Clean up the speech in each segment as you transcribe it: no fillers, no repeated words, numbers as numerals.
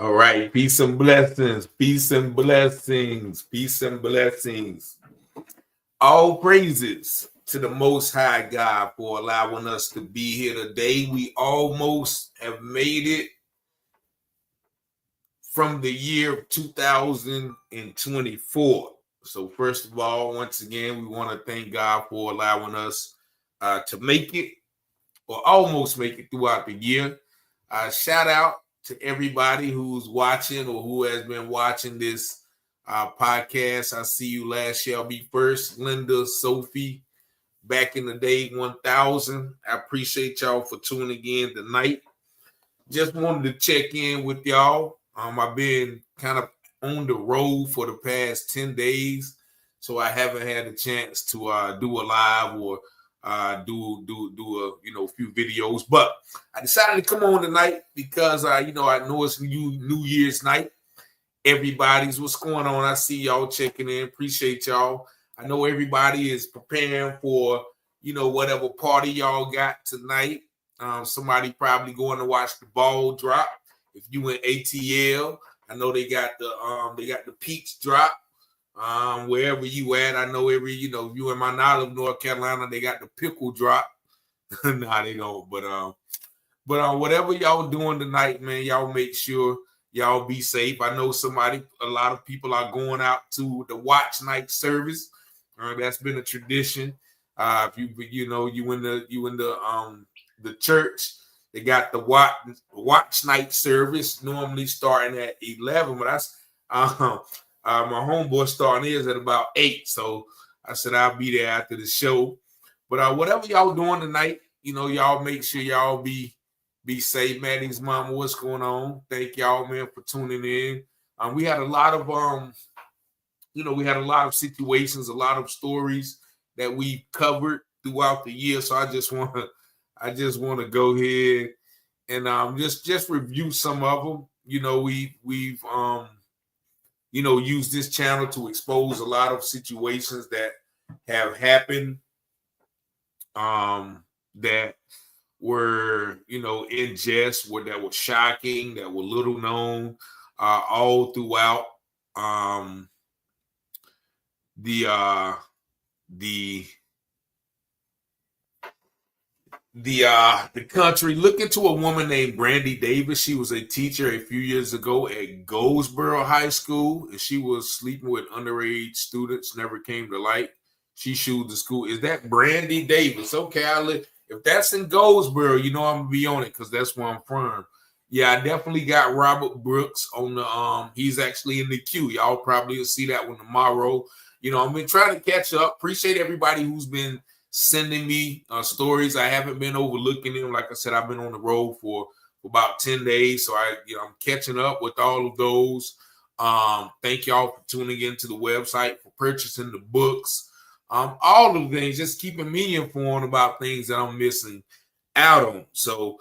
All right, peace and blessings, peace and blessings, peace and blessings. All praises to the Most High God for allowing us to be here today. We almost have made it from the year 2024. So first of all, once again, we want to thank God for allowing us to make it or almost make it throughout the year. Shout out to everybody who's watching or who has been watching this podcast. I see you last shall be first. Linda, Sophie, back in the day, 1000. I appreciate y'all for tuning in tonight. Just wanted to check in with y'all. I've been kind of on the road for the past 10 days, so I haven't had a chance to do a live or do a few videos. But I decided to come on tonight because I know it's New Year's night. Everybody's what's going on. I see y'all checking in. Appreciate y'all. I know everybody is preparing for whatever party y'all got tonight. Somebody probably going to watch the ball drop. If you in ATL, I know they got the peach drop. Wherever you at, I know if you in my knowledge, North Carolina, they got the pickle drop. Nah, they don't. But whatever y'all doing tonight, man, y'all make sure y'all be safe. I know a lot of people are going out to the watch night service. That's been a tradition. If you in the church, they got the watch night service normally starting at 11, but that's my homeboy starting his at about 8. So I said I'll be there after the show. But whatever y'all doing tonight, y'all make sure y'all be safe, man. These mama, what's going on? Thank y'all, man, for tuning in. We had a lot of situations, a lot of stories that we covered throughout the year. So I just want to go ahead and just review some of them. We've used this channel to expose a lot of situations that have happened that were in jest, that were shocking, that were little known, all throughout the country. Look into a woman named Brandy Davis. She was a teacher a few years ago at Goldsboro High School, and she was sleeping with underage students. Never came to light. She sued the school. Is that Brandy Davis? Okay, if that's in Goldsboro, I'm gonna be on it because that's where I'm from. Yeah, I definitely got Robert Brooks on the he's actually in the queue. Y'all probably will see that one tomorrow. I've been trying to catch up. Appreciate everybody who's been sending me stories. I haven't been overlooking them. Like I said, I've been on the road for about 10 days. So I'm catching up with all of those. Thank y'all for tuning into the website, for purchasing the books. All of the things, just keeping me informed about things that I'm missing out on. So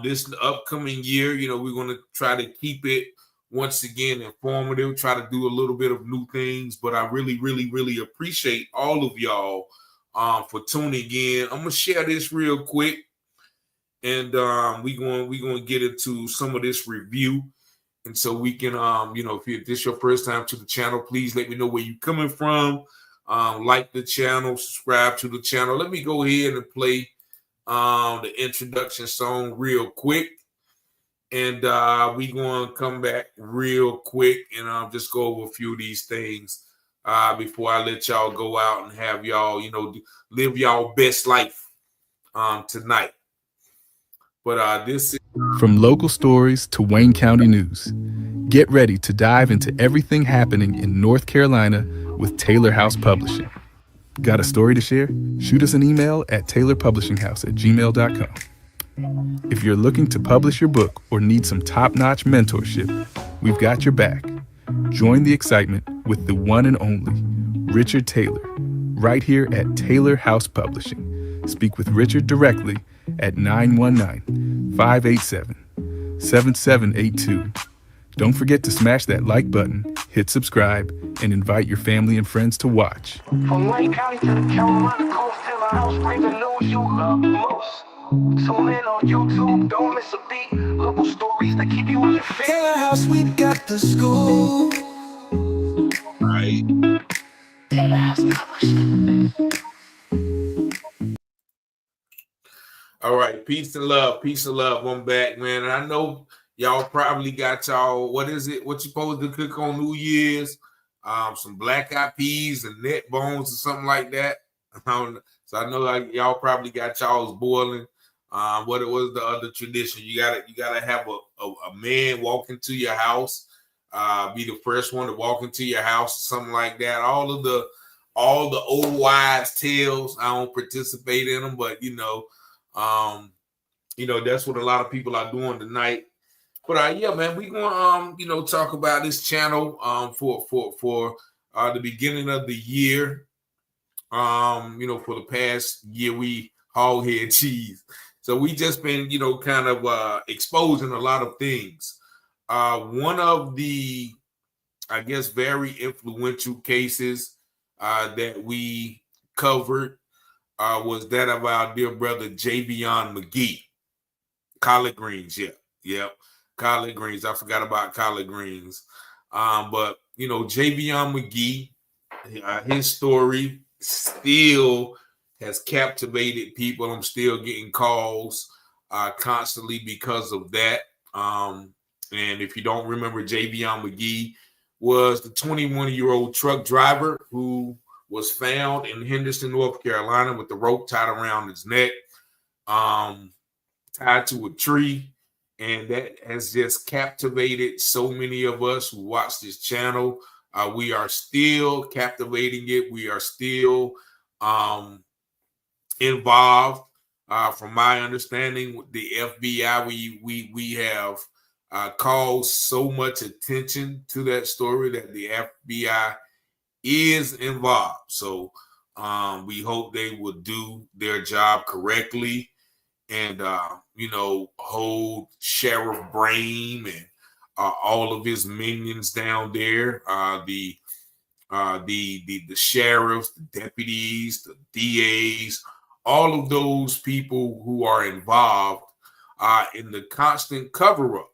this upcoming year, we're going to try to keep it once again informative, try to do a little bit of new things. But I really, really, really appreciate all of y'all for tuning in. I'm gonna share this real quick, and we're going to get into some of this review, and so we can if this is your first time to the channel, please let me know where you're coming from. Like the channel, subscribe to the channel. Let me go ahead and play the introduction song real quick, and we're going to come back real quick and just go over a few of these things before I let y'all go out and have y'all, live y'all best life tonight. But this is from local stories to Wayne County news. Get ready to dive into everything happening in North Carolina with Taylor House Publishing. Got a story to share? Shoot us an email at taylorpublishinghouse@gmail.com. If you're looking to publish your book or need some top-notch mentorship, we've got your back. Join the excitement with the one and only Richard Taylor, right here at Taylor House Publishing. Speak with Richard directly at 919-587-7782. Don't forget to smash that like button, hit subscribe, and invite your family and friends to watch. From Wayne County to the Carolina coast, Taylor House brings the news you love most. Tune in on YouTube, don't miss a beat. Local stories that keep you on your feet. Taylor House, we got the school. Right. Taylor House Publishing. All right. Peace and love. Peace and love. I'm back, man. And I know y'all probably got y'all, what is it? What you supposed to cook on New Year's? Some black eyed peas and neck bones or something like that. So I know like y'all probably got y'all's boiling. What it was the other tradition? You gotta have a man walk into your house, be the first one to walk into your house or something like that. All the old wives' tales. I don't participate in them, but that's what a lot of people are doing tonight. But yeah, man, we gonna talk about this channel for the beginning of the year. For the past year, we hog head cheese. So we just been, kind of exposing a lot of things. One of the, I guess, very influential cases that we covered was that of our dear brother Javon McGee. Collard greens, yeah. Collard greens. I forgot about collard greens. But Javon McGee, his story still has captivated people. I'm still getting calls constantly because of that. And if you don't remember, Javon McGee was the 21-year-old truck driver who was found in Henderson, North Carolina, with the rope tied around his neck, tied to a tree. And that has just captivated so many of us who watch this channel. We are still captivating it. We are still involved. From my understanding, with the FBI, we have called so much attention to that story that the FBI is involved. So we hope they will do their job correctly and hold Sheriff Brame and all of his minions down there, the sheriffs, the deputies, the DAs, all of those people who are involved in the constant cover-up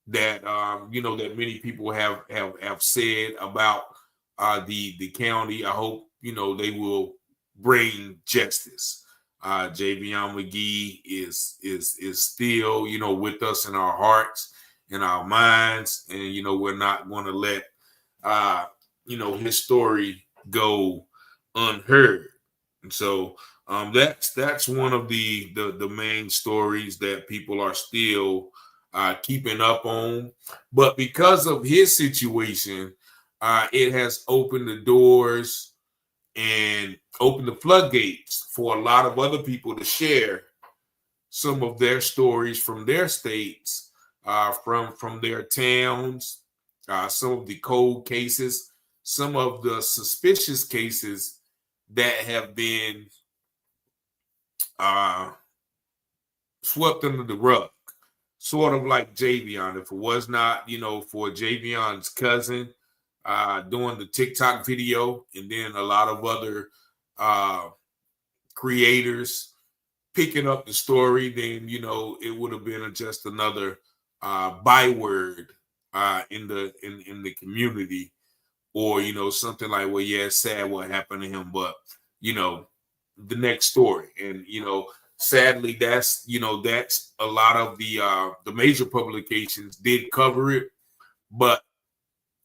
that that many people have said about the county. I hope they will bring justice. Javon McGee is still with us in our hearts, in our minds, and we're not going to let his story go unheard. And so that's one of the main stories that people are still keeping up on. But because of his situation, it has opened the doors and open the floodgates for a lot of other people to share some of their stories from their states, from their towns, some of the cold cases, some of the suspicious cases that have been swept under the rug, sort of like Javon. If it was not, for Javon's cousin doing the TikTok video, and then a lot of other creators picking up the story, then it would have been just another byword in the community, or something like, well, yeah, it's sad what happened to him, but the next story. And sadly, that's a lot of the major publications did cover it, but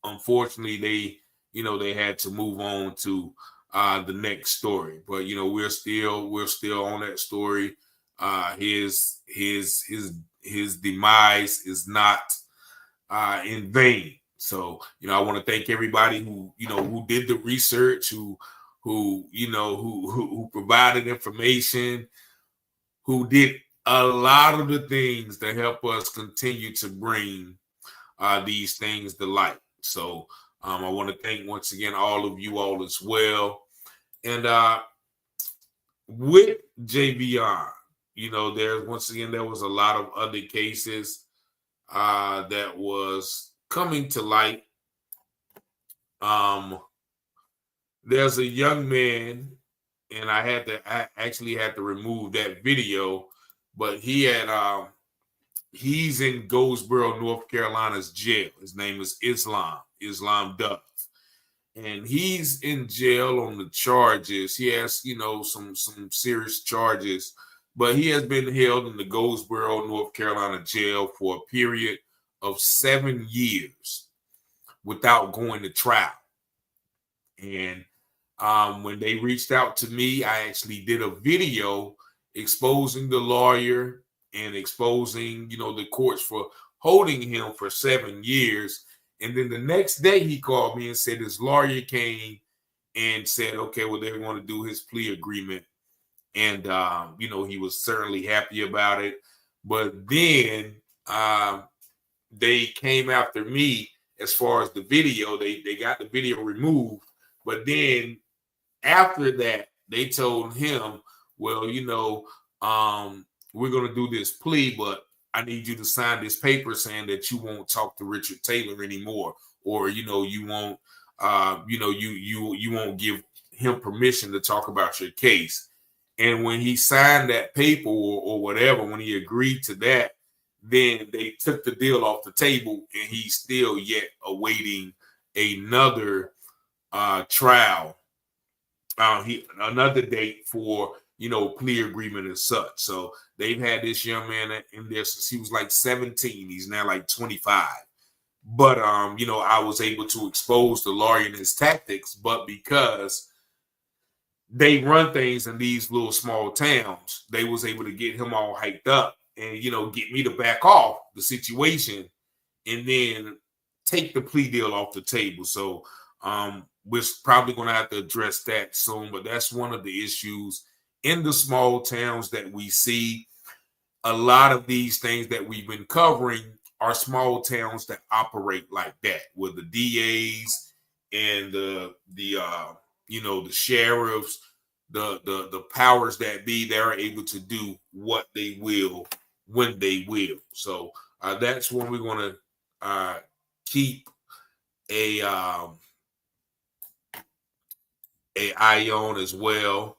unfortunately they had to move on to the next story. But we're still on that story. His demise is not in vain. So I want to thank everybody who did the research, who provided information, who did a lot of the things to help us continue to bring these things to light. So I want to thank once again all of you all as well. And with JVR, there was a lot of other cases that was coming to light. There's a young man and I actually had to remove that video. But he's in Goldsboro, North Carolina's jail. His name is Islam Duff. And he's in jail on the charges. He has, some serious charges, but he has been held in the Goldsboro, North Carolina jail for a period of 7 years without going to trial. And when they reached out to me, I actually did a video exposing the lawyer and exposing, the courts for holding him for 7 years. And then the next day he called me and said his lawyer came and said, okay, well, they want to do his plea agreement. And, he was certainly happy about it. But then they came after me as far as the video. They got the video removed. But then after that, they told him, well, we're going to do this plea, but I need you to sign this paper saying that you won't talk to Richard Taylor anymore, or you won't, you won't give him permission to talk about your case. And when he signed that paper or whatever, when he agreed to that, then they took the deal off the table, and he's still yet awaiting another trial, another date for plea agreement and such. So they've had this young man in there since he was like 17. He's now like 25. But I was able to expose the lawyer and his tactics, but because they run things in these little small towns, they was able to get him all hyped up and get me to back off the situation and then take the plea deal off the table. So we're probably going to have to address that soon, but that's one of the issues in the small towns that we see. A lot of these things that we've been covering are small towns that operate like that, where the DAs and the sheriffs, the powers that be, they're able to do what they will when they will. So that's when we're going to keep a eye on as well.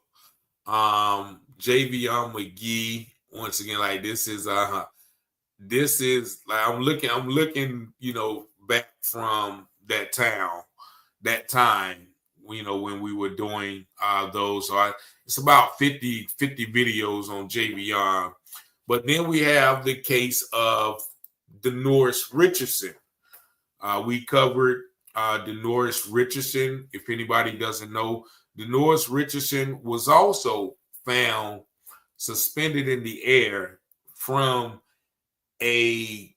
Javon McGee, once again, like this is like I'm looking, back from that time, when we were doing those. So it's about 50 videos on Javon. But then we have the case of the Norris Richardson. We covered the Norris Richardson. If anybody doesn't know, the Norris Richardson was also found suspended in the air from a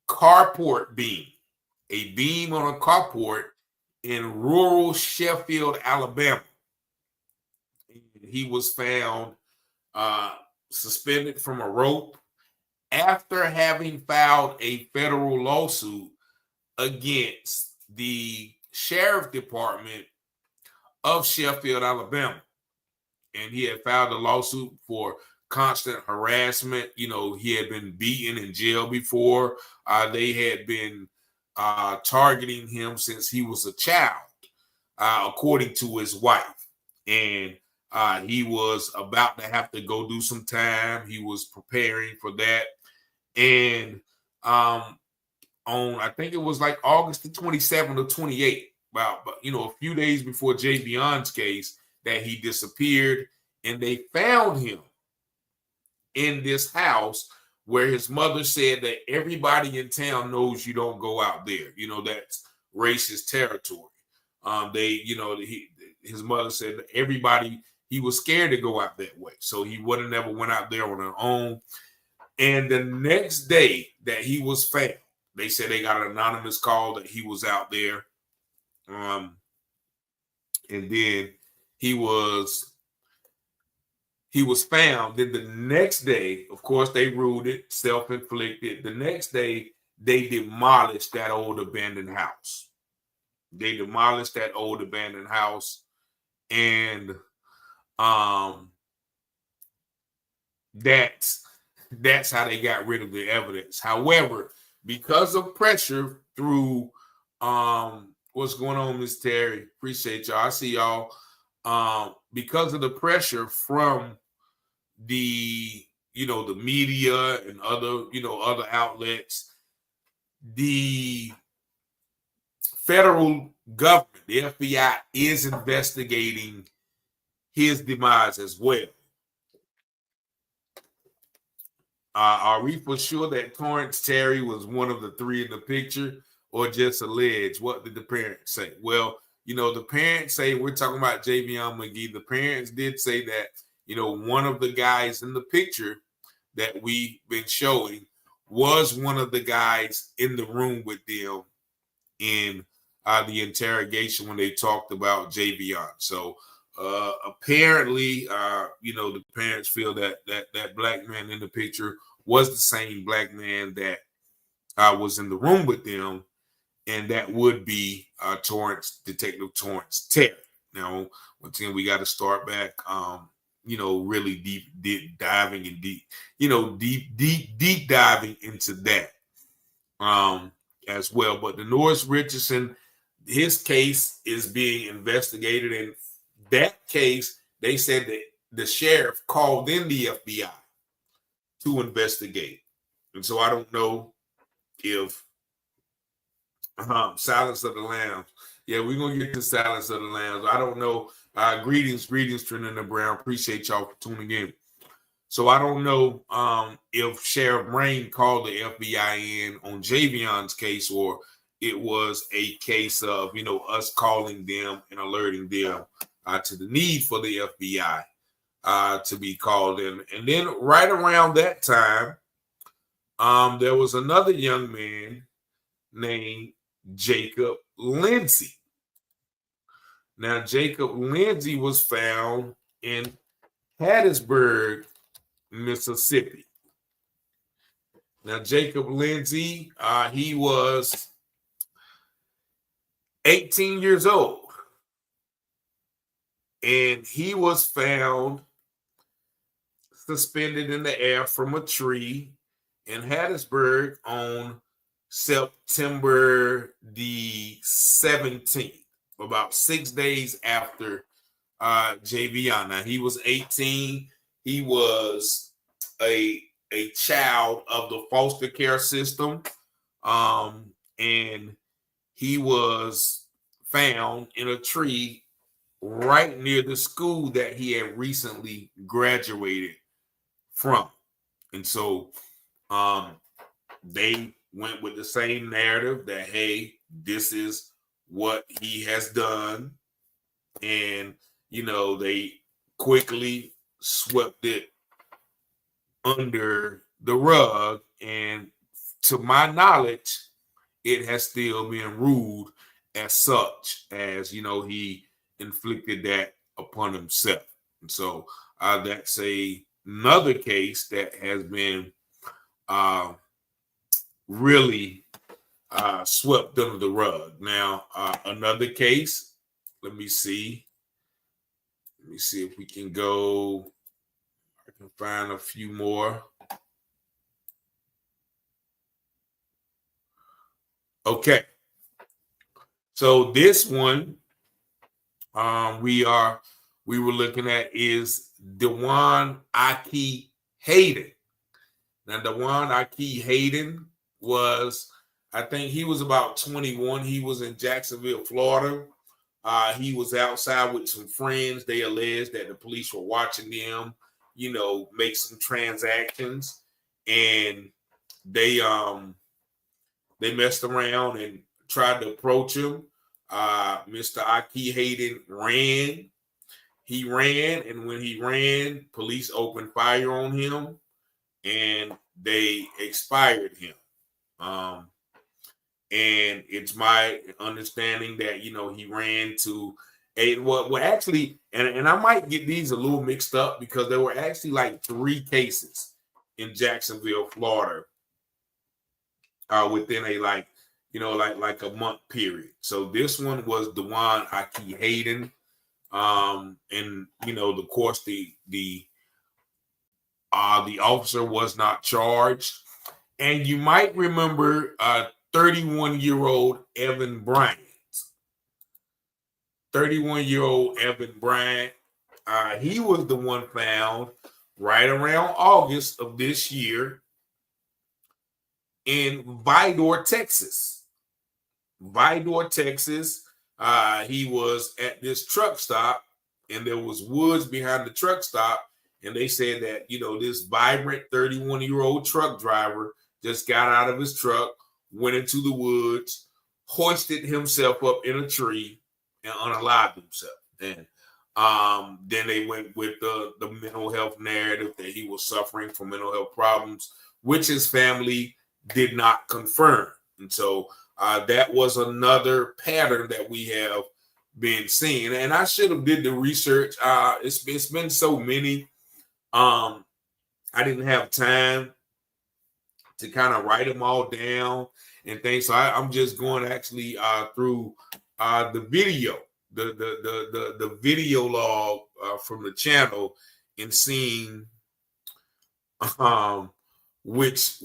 carport beam, a beam on a carport in rural Sheffield, Alabama. He was found suspended from a rope after having filed a federal lawsuit against the sheriff department of Sheffield, Alabama. And he had filed a lawsuit for constant harassment. He had been beaten in jail before. They had been targeting him since he was a child, according to his wife. And he was about to have to go do some time. He was preparing for that. And on, I think it was like August the 27th or 28th, about a few days before Javon's case, that he disappeared, and they found him in this house where his mother said that everybody in town knows you don't go out there. That's racist territory. His mother said that everybody, he was scared to go out that way, so he would have never went out there on her own. And the next day that he was found, they said they got an anonymous call that he was out there. And then he was found. Then the next day, of course, they ruled it self-inflicted. The next day, they demolished that old abandoned house. And that's how they got rid of the evidence. However, because of pressure through what's going on, Miss Terry? Appreciate y'all. I see y'all. because of the pressure from the the media and other outlets, the federal government, the FBI, is investigating his demise as well. Are we for sure that Torrance Terry was one of the three in the picture, or just alleged? What did the parents say? Well, the parents say, we're talking about Javon McGee. The parents did say that, one of the guys in the picture that we've been showing was one of the guys in the room with them in the interrogation when they talked about Javon. So apparently, the parents feel that black man in the picture was the same black man that was in the room with them, and that would be Detective Torrance Terry. Now, once again, we got to start back, really deep diving and deep diving into that as well. But the Norris Richardson, his case is being investigated. And that case, they said that the sheriff called in the FBI to investigate. And so I don't know if Silence of the Lambs. Yeah, we're going to get to Silence of the Lambs. I don't know. Greetings, Trina Brown. Appreciate y'all for tuning in. So I don't know if Sheriff Rain called the FBI in on Javion's case, or it was a case of, us calling them and alerting them to the need for the FBI to be called in. And then right around that time, there was another young man named Jacob Lindsay. Now, Jacob Lindsay was found in Hattiesburg, Mississippi. Now, Jacob Lindsay, he was 18 years old, and he was found suspended in the air from a tree in Hattiesburg on September the 17th, about 6 days after Javon. Now, he was 18. He was a child of the foster care system, and he was found in a tree right near the school that he had recently graduated from. And so they went with the same narrative that, hey, this is what he has done. And, they quickly swept it under the rug. And to my knowledge, it has still been ruled as such, as, he inflicted that upon himself. And so that's another case that has been really swept under the rug. Now, another case, let me see if we can go. I can find a few more. Okay. So this one we were looking at is Dewan Aki Hayden. Now, Dewan Aki Hayden was, I think he was about 21. He was in Jacksonville, Florida. He was outside with some friends. They alleged that the police were watching them, make some transactions, and they messed around and tried to approach him. Mr. Aki Hayden ran. He ran, and when he ran, police opened fire on him, and they expired him. And it's my understanding that, he ran to actually, and I might get these a little mixed up, because there were actually like 3 cases in Jacksonville, Florida, within a like a month period. So this one was Dewan Aki Hayden. And of course the officer was not charged. And you might remember 31-year-old Evan Bryant. 31-year-old Evan Bryant. He was the one found right around August of this year in Vidor, Texas. Vidor, Texas. He was at this truck stop, and there was woods behind the truck stop. And they said that, this vibrant 31-year-old truck driver just got out of his truck, went into the woods, hoisted himself up in a tree, and unalived himself. And then they went with the mental health narrative that he was suffering from mental health problems, which his family did not confirm. And so that was another pattern that we have been seeing. And I should have did the research. It's been so many. I didn't have time to kind of write them all down and things. So I'm just going actually through the video, the video log from the channel, and seeing which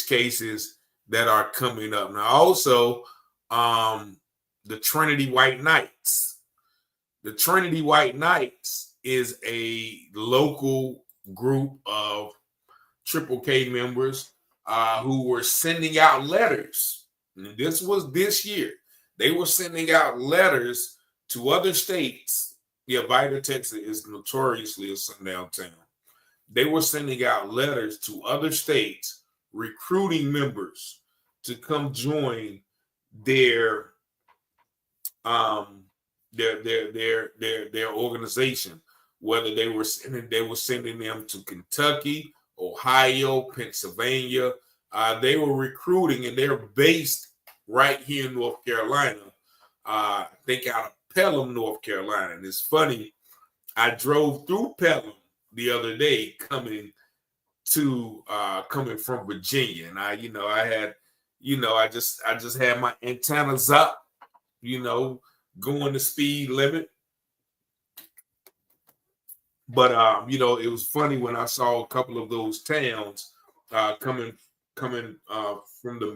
cases that are coming up. Now, also the Trinity White Knights. The Trinity White Knights is a local group of Triple K members who were sending out letters. And this was this year. They were sending out letters to other states. Yeah, Vidor, Texas is notoriously a sundown town. They were sending out letters to other states, recruiting members to come join their organization. Whether they were sending them to Kentucky, Ohio, Pennsylvania. They were recruiting, and they're based right here in North Carolina. I think out of Pelham, North Carolina. And it's funny, I drove through Pelham the other day coming from Virginia, and I just had my antennas up, going the speed limit. But it was funny when I saw a couple of those towns coming from the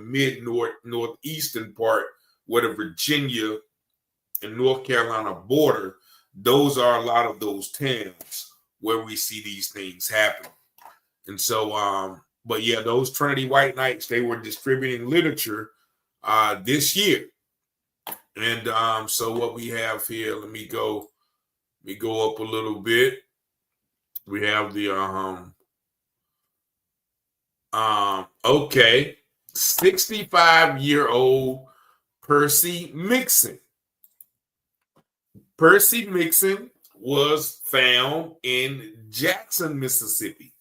northeastern part, where the Virginia and North Carolina border. Those are a lot of those towns where we see these things happen. And so, but yeah, those Trinity White Knights, they were distributing literature this year. And so what we have here, let me go up a little bit. We have the 65-year-old Percy Mixon. Percy Mixon was found in Jackson, Mississippi.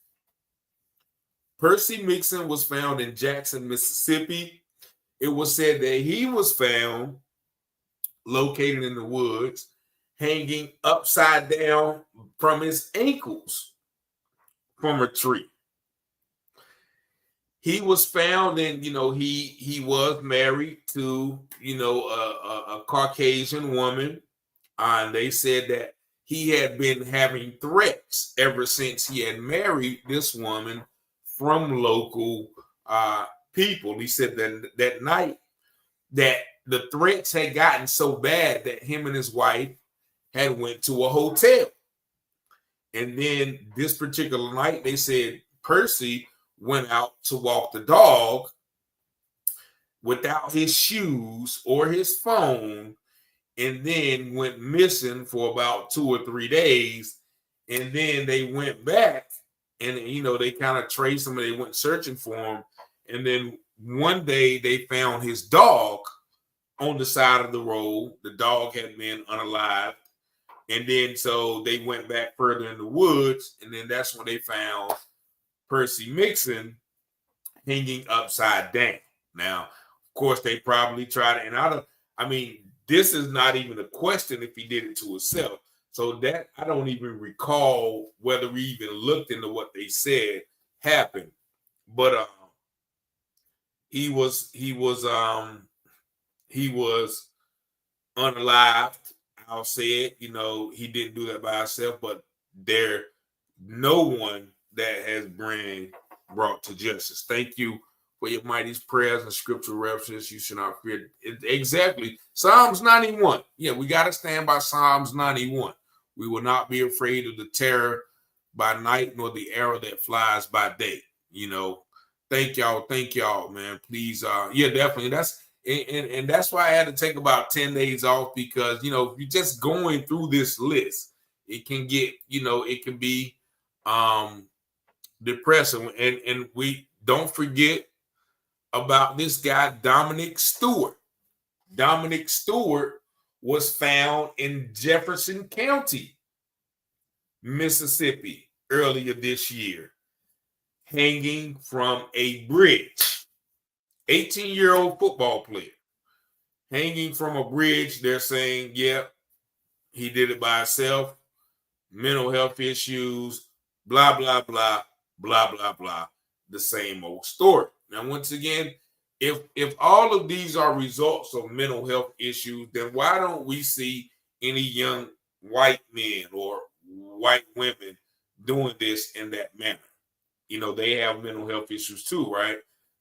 Percy Mixon was found in Jackson, Mississippi. It was said that he was found located in the woods, hanging upside down from his ankles from a tree. He was found, and he was married to a Caucasian woman, and they said that he had been having threats ever since he had married this woman from local people. He said that night that the threats had gotten so bad that him and his wife had went to a hotel. And then this particular night, they said Percy went out to walk the dog without his shoes or his phone, and then went missing for about 2 or 3 days. And then they went back, and they kind of traced him, and they went searching for him. And then one day they found his dog on the side of the road. The dog had been unalived. And then so they went back further in the woods, and then that's when they found Percy Mixon hanging upside down. Now, of course, they probably tried it. And this is not even a question if he did it to himself. So that I don't even recall whether we even looked into what they said happened. But he was unalived. I'll say it. He didn't do that by himself, but no one that has been brought to justice. Thank you for your mightiest prayers and scriptural references. You should not fear. Exactly. Psalms 91. Yeah, we got to stand by Psalms 91. We will not be afraid of the terror by night, nor the arrow that flies by day. Thank y'all, man. Please, yeah, definitely. And that's why I had to take about 10 days off, because, if you're just going through this list, it can get, it can be depressing. And we don't forget about this guy, Dominic Stewart. Dominic Stewart was found in Jefferson County, Mississippi, earlier this year, hanging from a bridge. 18-year-old football player hanging from a bridge. They're saying, yep, he did it by himself, mental health issues, blah, blah, blah, blah, blah, blah. The same old story. Now, once again, if all of these are results of mental health issues, then why don't we see any young white men or white women doing this in that manner? They have mental health issues too, right?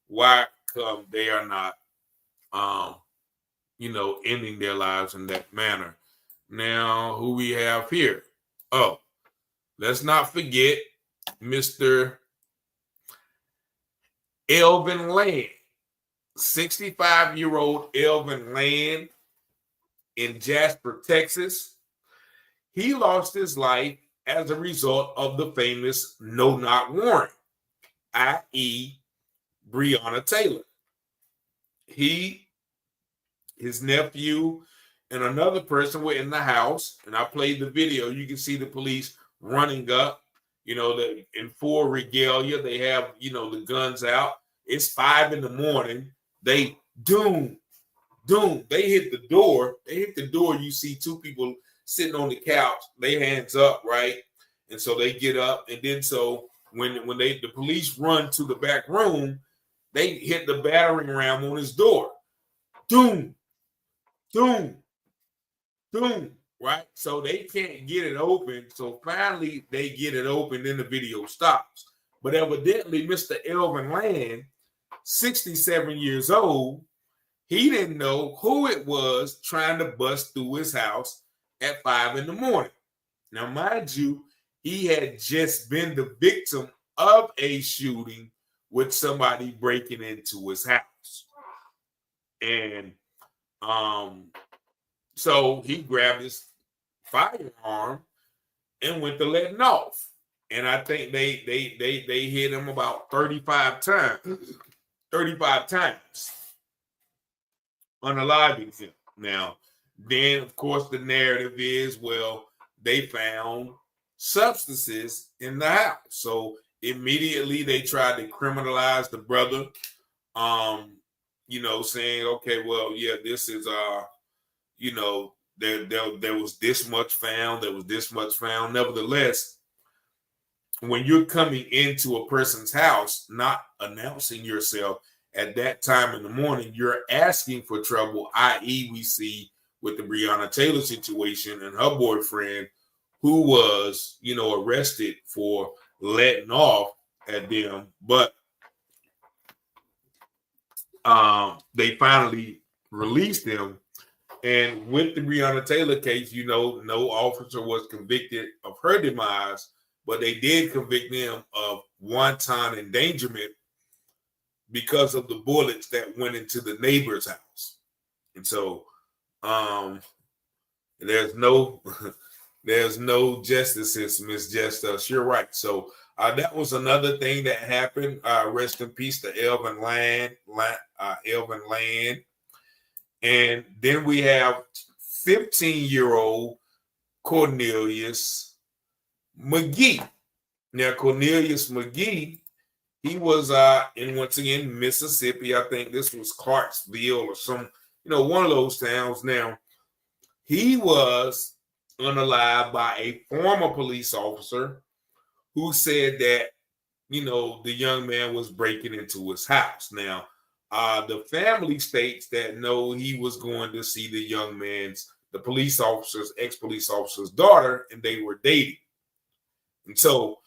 Why come they are not, ending their lives in that manner? Now, who we have here? Oh, let's not forget Mr. Elvin Land, 65-year-old Elvin Land in Jasper, Texas. He lost his life as a result of the famous no-knock warrant, i.e., Breonna Taylor. His nephew, and another person were in the house, and I played the video. You can see the police running up, in full regalia. They have, the guns out. It's 5 a.m. They They hit the door. You see two people sitting on the couch. They hands up, right? And so they get up, and then so when the police run to the back room, they hit the battering ram on his door. Doom, right? So they can't get it open. So finally they get it open, then the video stops. But evidently, Mr. Elvin Land, 67 years old, he didn't know who it was trying to bust through his house at 5 a.m. Now, mind you, he had just been the victim of a shooting with somebody breaking into his house. And so he grabbed his firearm and went to letting off. And I think they hit him about 35 times. 35 times. Unaliving him. Now, then, of course, the narrative is, well, they found substances in the house. So immediately they tried to criminalize the brother, saying, okay, well, yeah, this is, there was this much found, there was this much found. Nevertheless, when you're coming into a person's house, not announcing yourself at that time in the morning, you're asking for trouble, i.e. we see with the Breonna Taylor situation and her boyfriend, who was, arrested for letting off at them. But they finally released him. And with the Breonna Taylor case, no officer was convicted of her demise, but they did convict them of wanton endangerment because of the bullets that went into the neighbor's house. And so there's no justice system. It's just us. You're right. So that was another thing that happened. Rest in peace to Elvin Land. And then we have 15-year-old Cornelius McGee. Now, Cornelius McGee, he was once again, Mississippi. I think this was Clarksville or some, one of those towns. Now, he was unalived by a former police officer who said that, the young man was breaking into his house. Now, the family states that no, he was going to see the young man's, the police officer's, ex-police officer's daughter, and they were dating. And so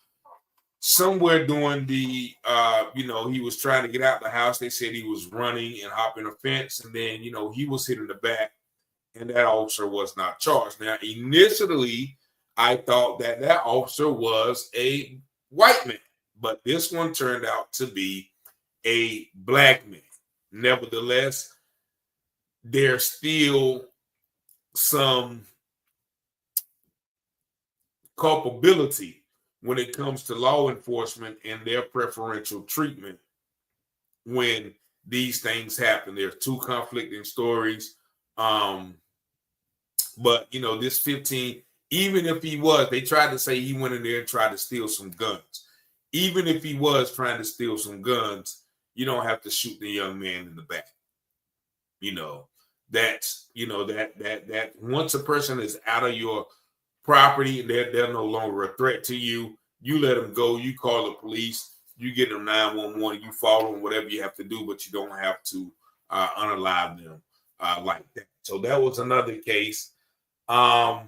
somewhere during the, he was trying to get out the house. They said he was running and hopping a fence, and then, he was hit in the back, and that officer was not charged. Now, initially, I thought that officer was a white man, but this one turned out to be a black man. Nevertheless, there's still some culpability when it comes to law enforcement and their preferential treatment when these things happen. There's two conflicting stories. But this 15, even if he was, they tried to say he went in there and tried to steal some guns. Even if he was trying to steal some guns, you don't have to shoot the young man in the back. That once a person is out of your property, they're no longer a threat to you. You let them go. You call the police. You get them 911. You follow them, whatever you have to do, but you don't have to unalive them like that. So that was another case. And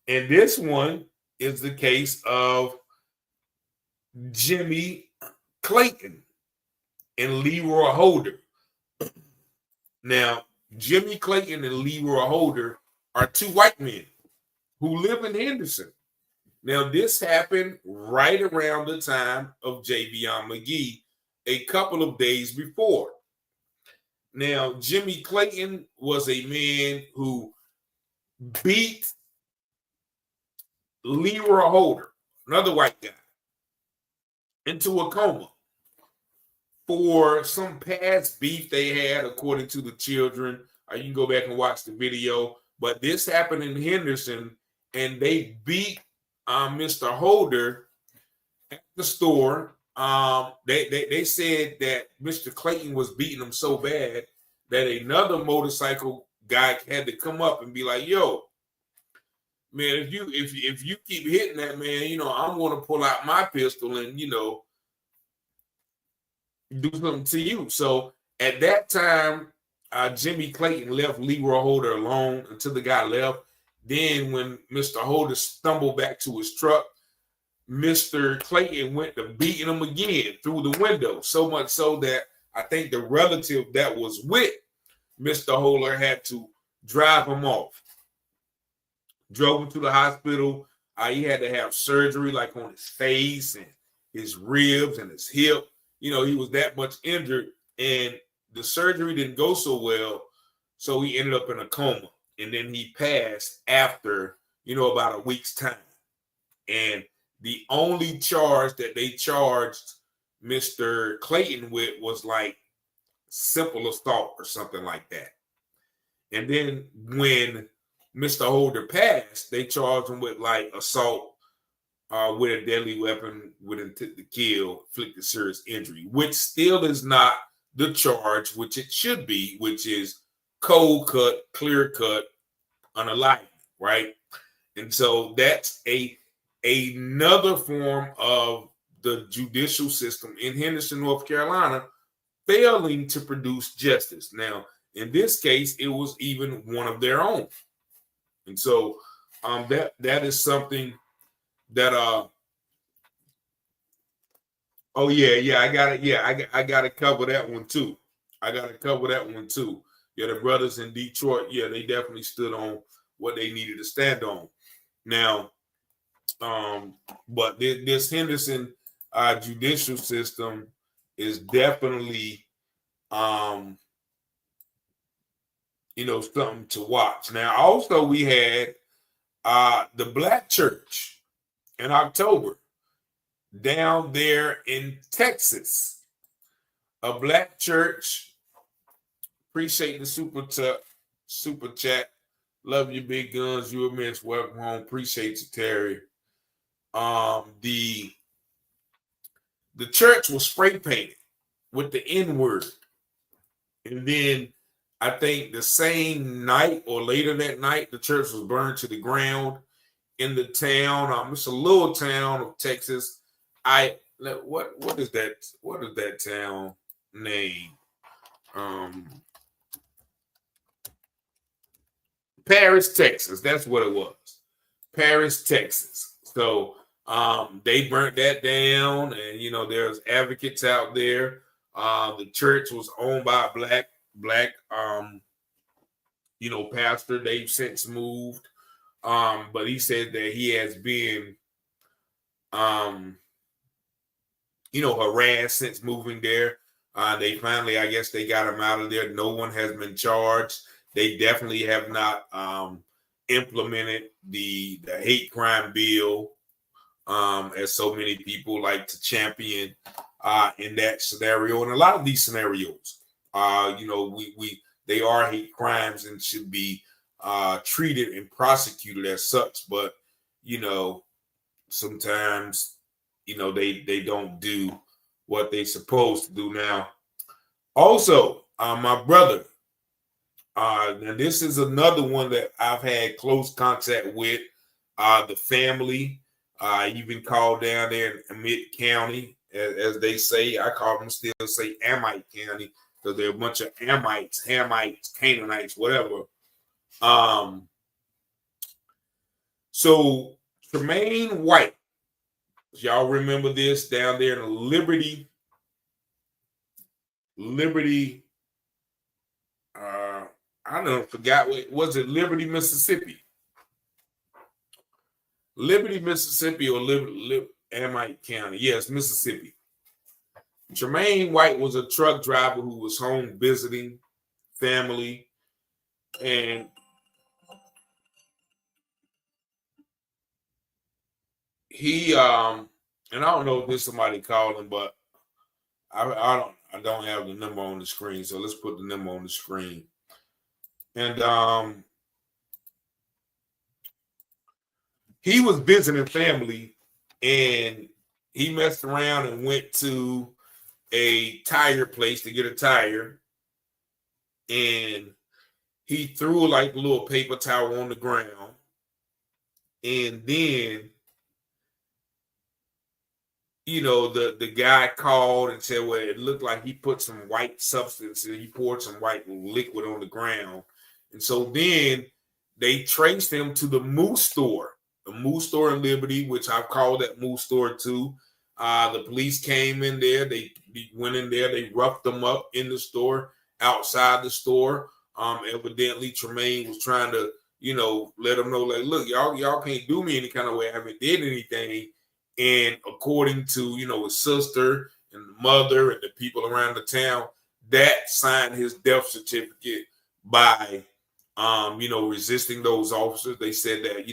this one is the case of Jimmy Clayton and Leroy Holder. Now, Jimmy Clayton and Leroy Holder are two white men who live in Henderson. Now, this happened right around the time of Javon McGee, a couple of days before. Now, Jimmy Clayton was a man who beat Leroy Holder, another white guy, into a coma for some past beef they had, according to the children. You can go back and watch the video. But this happened in Henderson, and they beat Mr. Holder at the store. They said that Mr. Clayton was beating him so bad that another motorcycle guy had to come up and be like, "Yo, man, if you keep hitting that man, I'm going to pull out my pistol and do something to you." So at that time, Jimmy Clayton left Leroy Holder alone until the guy left. Then when Mr. Holder stumbled back to his truck, Mr. Clayton went to beating him again through the window, so much so that I think the relative that was with Mr. Holder had to drive him off. Drove him to the hospital. He had to have surgery like on his face and his ribs and his hip. He was that much injured, and the surgery didn't go so well, so he ended up in a coma. And then he passed after, about a week's time. And the only charge that they charged Mr. Clayton with was like simple assault or something like that. And then when Mr. Holder passed, they charged him with like assault with a deadly weapon with intent to kill, inflicted serious injury, which still is not the charge which it should be, which is cold cut, clear cut, unalive, right? And so that's another form of the judicial system in Henderson, North Carolina, failing to produce justice. Now, in this case, it was even one of their own. And so that is something that I got it. Yeah, I got to cover that one too. Yeah, the brothers in Detroit, yeah, they definitely stood on what they needed to stand on. Now, but this Henderson judicial system is definitely something to watch. Now, also we had the Black church in October down there in Texas. A Black church. Appreciate the super chat. Love you, big guns. You immense. Welcome home. Appreciate you, Terry. The church was spray painted with the N-word. And then I think the same night or later that night, the church was burned to the ground in the town. It's a little town of Texas. What is that? What is that town name? Paris, Texas. That's what it was. Paris, Texas. So They burnt that down, and there's advocates out there. The church was owned by a black pastor. They've since moved. But he said that he has been harassed since moving there. They finally, I guess they got him out of there. No one has been charged. They definitely have not implemented the hate crime bill, as so many people like to champion in that scenario. And a lot of these scenarios, they are hate crimes and should be treated and prosecuted as such. But sometimes they don't do what they're supposed to do. Now, also, my brother. Now this is another one that I've had close contact with. The family, even called down there in Amite County, as they say. I call them, still say Amite County, because they're a bunch of Amites, Hamites, Canaanites, whatever. So Tremaine White, y'all remember this, down there in Liberty. I don't forgot, was it Liberty, Mississippi? Liberty, Mississippi, or Amite County? Yes, Mississippi. Tremaine White was a truck driver who was home visiting family, and he and I don't know if there's somebody calling, but I don't have the number on the screen, so let's put the number on the screen. And he was visiting family, and he messed around and went to a tire place to get a tire, and he threw like a little paper towel on the ground, and then the guy called and said, well, it looked like he put some white substance and he poured some white liquid on the ground. And so then they traced him to the Moose store, in Liberty, which I've called that Moose store too. The police came in there. They went in there. They roughed them up in the store, outside the store. Evidently, Tremaine was trying to, let them know, like, look, y'all can't do me any kind of way. I haven't did anything. And according to, his sister and the mother and the people around the town, that signed his death certificate by, resisting those officers. They said that,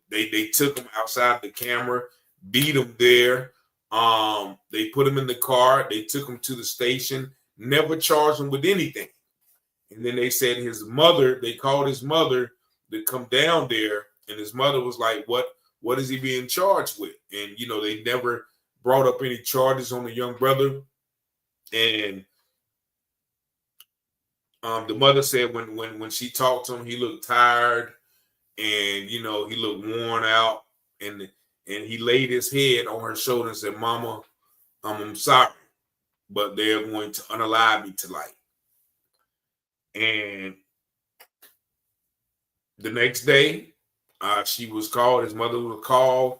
they took him outside the camera, beat him there. They put him in the car. They took him to the station, never charged him with anything. And then they said they called his mother to come down there. And his mother was like, what is he being charged with? And, they never brought up any charges on the young brother. And the mother said when she talked to him, he looked tired and, he looked worn out. And he laid his head on her shoulder and said, Mama, I'm sorry, but they're going to unalive me tonight. And the next day, she was called, his mother was called,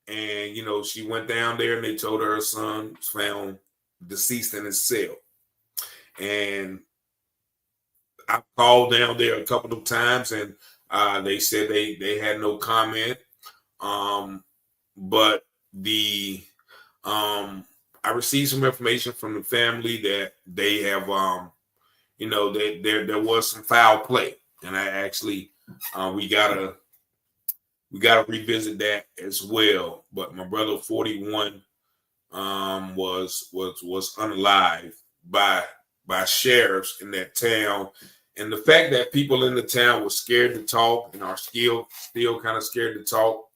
and, she went down there and they told her son was found deceased in his cell. And I called down there a couple of times, and they said they had no comment. But I received some information from the family that they have, there was some foul play, and I actually we gotta revisit that as well. But my brother, 41, was unalived by sheriffs in that town, and the fact that people in the town were scared to talk and are still kind of scared to talk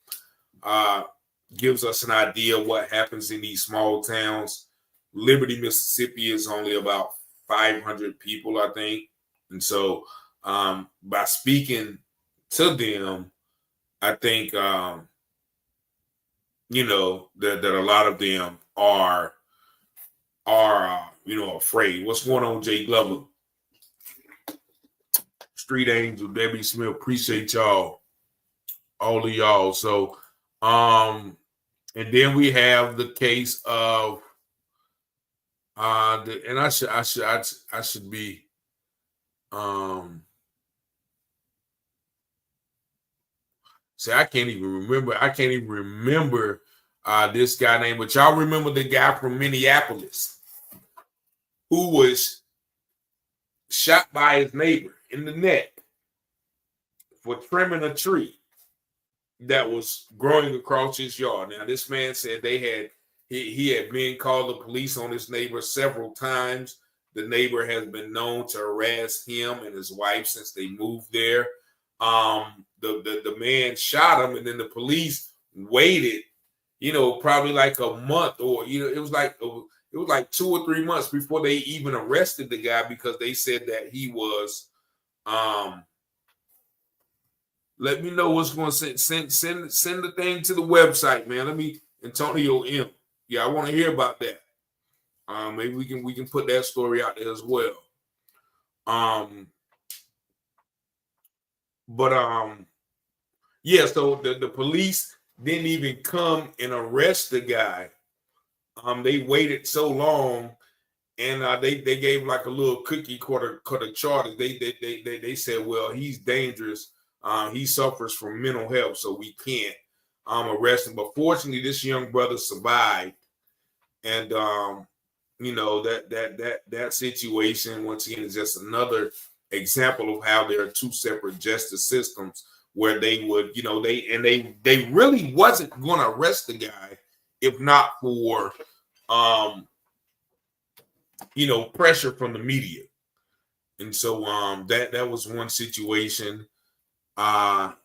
gives us an idea of what happens in these small towns. Liberty, Mississippi is only about 500 people, I think. And so by speaking to them, I think, that a lot of them are afraid. What's going on, Jay Glover? Street Angel, Debbie Smith, appreciate y'all, all of y'all. So And then we have the case of and I should be see, I can't even remember this guy name, but y'all remember the guy from Minneapolis who was shot by his neighbor in the neck for trimming a tree that was growing across his yard. Now, this man said he had been called the police on his neighbor several times. The neighbor has been known to harass him and his wife since they moved there. The man shot him, and then the police waited, probably like a month, or it was like 2 or 3 months before they even arrested the guy, because they said that he was let me know what's going to send the thing to the website, man. Let me, Antonio M. Yeah, I want to hear about that. Maybe we can put that story out there as well. Yeah, so the police didn't even come and arrest the guy. They waited so long, and they gave like a little cookie cutter charge. They said, well, he's dangerous. He suffers from mental health, so we can't arrest him. But fortunately, this young brother survived, and that situation once again is just another example of how there are two separate justice systems, where they would, they really wasn't going to arrest the guy if not for pressure from the media. And so that was one situation that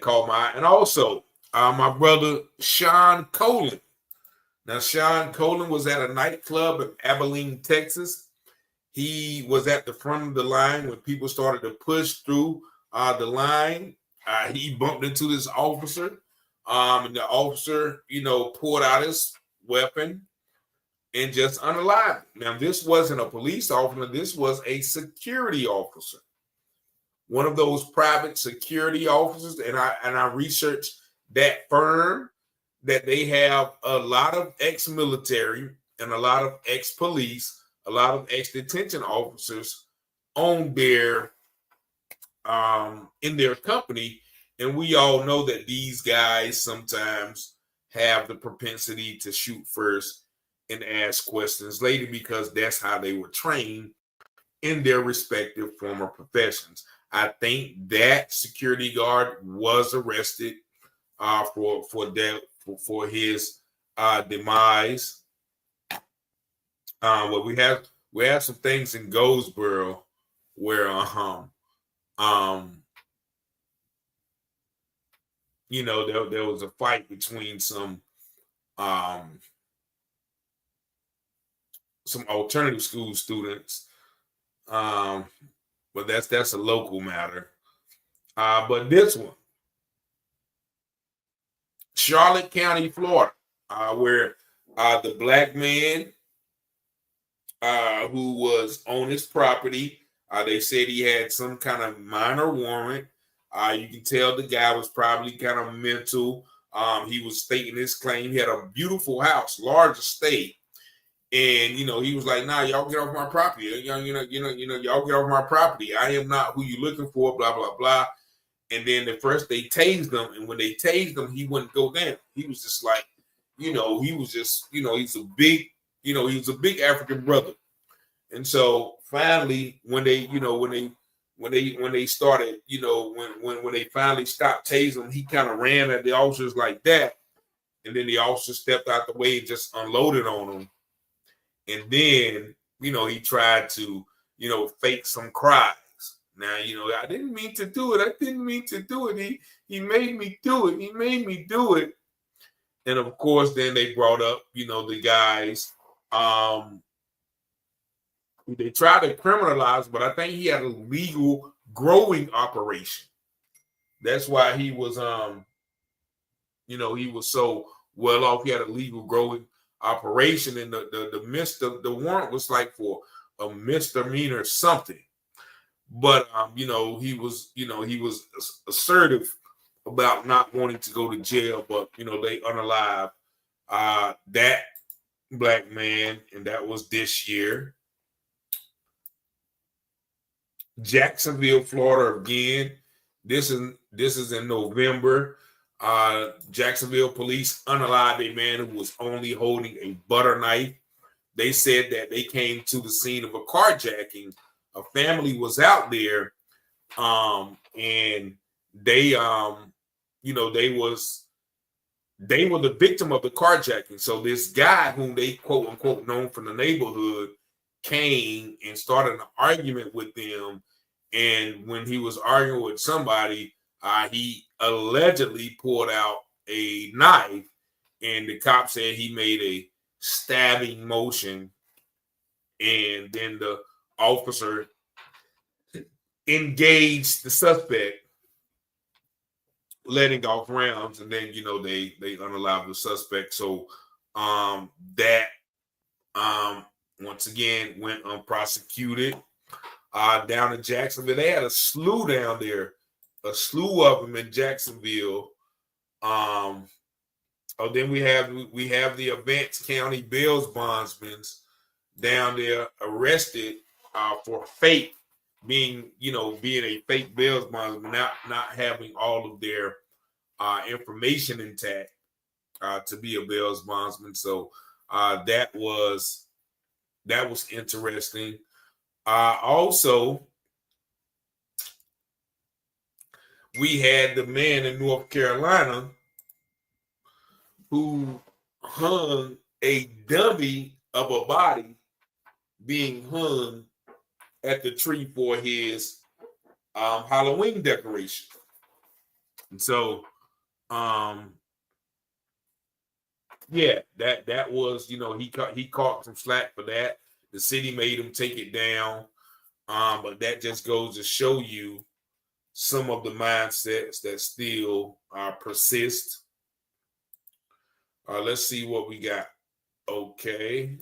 caught my eye. And also my brother Sean Colin. Now, Sean Colin was at a nightclub in Abilene, Texas. He was at the front of the line when people started to push through the line. He bumped into this officer, and the officer, pulled out his weapon and just unalived him. Now, this wasn't a police officer. This was a security officer, one of those private security officers. And I researched that firm, that they have a lot of ex-military and a lot of ex-police, a lot of ex-detention officers on their in their company. And we all know that these guys sometimes have the propensity to shoot first and ask questions later, because that's how they were trained in their respective former professions. I think that security guard was arrested for his demise. Well, we have some things in Goldsboro where there was a fight between some alternative school students, but that's a local matter. But this one, Charlotte County, Florida, where the black man who was on his property, they said he had some kind of minor warrant. You can tell the guy was probably kind of mental. He was stating his claim. He had a beautiful house, large estate. And, he was like, nah, y'all get off my property. Y'all get off my property. I am not who you're looking for, blah, blah, blah. And then at first they tased him. And when they tased him, he wouldn't go down. He was just like, he was just, he's a big, he was a big African brother. And so finally, when they started, when they finally stopped tasing him, he kind of ran at the officers like that. And then the officer stepped out the way and just unloaded on him. And then, he tried to, fake some cries. Now, I didn't mean to do it. I didn't mean to do it. He made me do it. He made me do it. And of course, then they brought up, the guys. They tried to criminalize, but I think he had a legal growing operation. That's why he was, he was so well off. He had a legal growing operation, and the midst of the warrant was like for a misdemeanor something. But he was assertive about not wanting to go to jail. But they unalive that black man, and that was this year. Jacksonville, Florida again. This is in November. Jacksonville police unalived a man who was only holding a butter knife. They said that they came to the scene of a carjacking. A family was out there, and they they were the victim of the carjacking. So this guy, whom they quote unquote known from the neighborhood, came and started an argument with them. And when he was arguing with somebody, he allegedly pulled out a knife, and the cop said he made a stabbing motion, and then the officer engaged the suspect, letting off rounds, and then they unalived the suspect. So that once again went unprosecuted. Down in Jacksonville, they had a slew down there, a slew of them in Jacksonville. Then we have the Vance County bail bondsmen down there arrested for fake being a fake bail bondsman, not having all of their information intact to be a bail bondsman. So that was interesting. Also, we had the man in North Carolina who hung a dummy of a body being hung at the tree for his Halloween decoration. And so, that was, he caught some slack for that. The city made him take it down. But that just goes to show you some of the mindsets that still persist. Let's see what we got. Okay.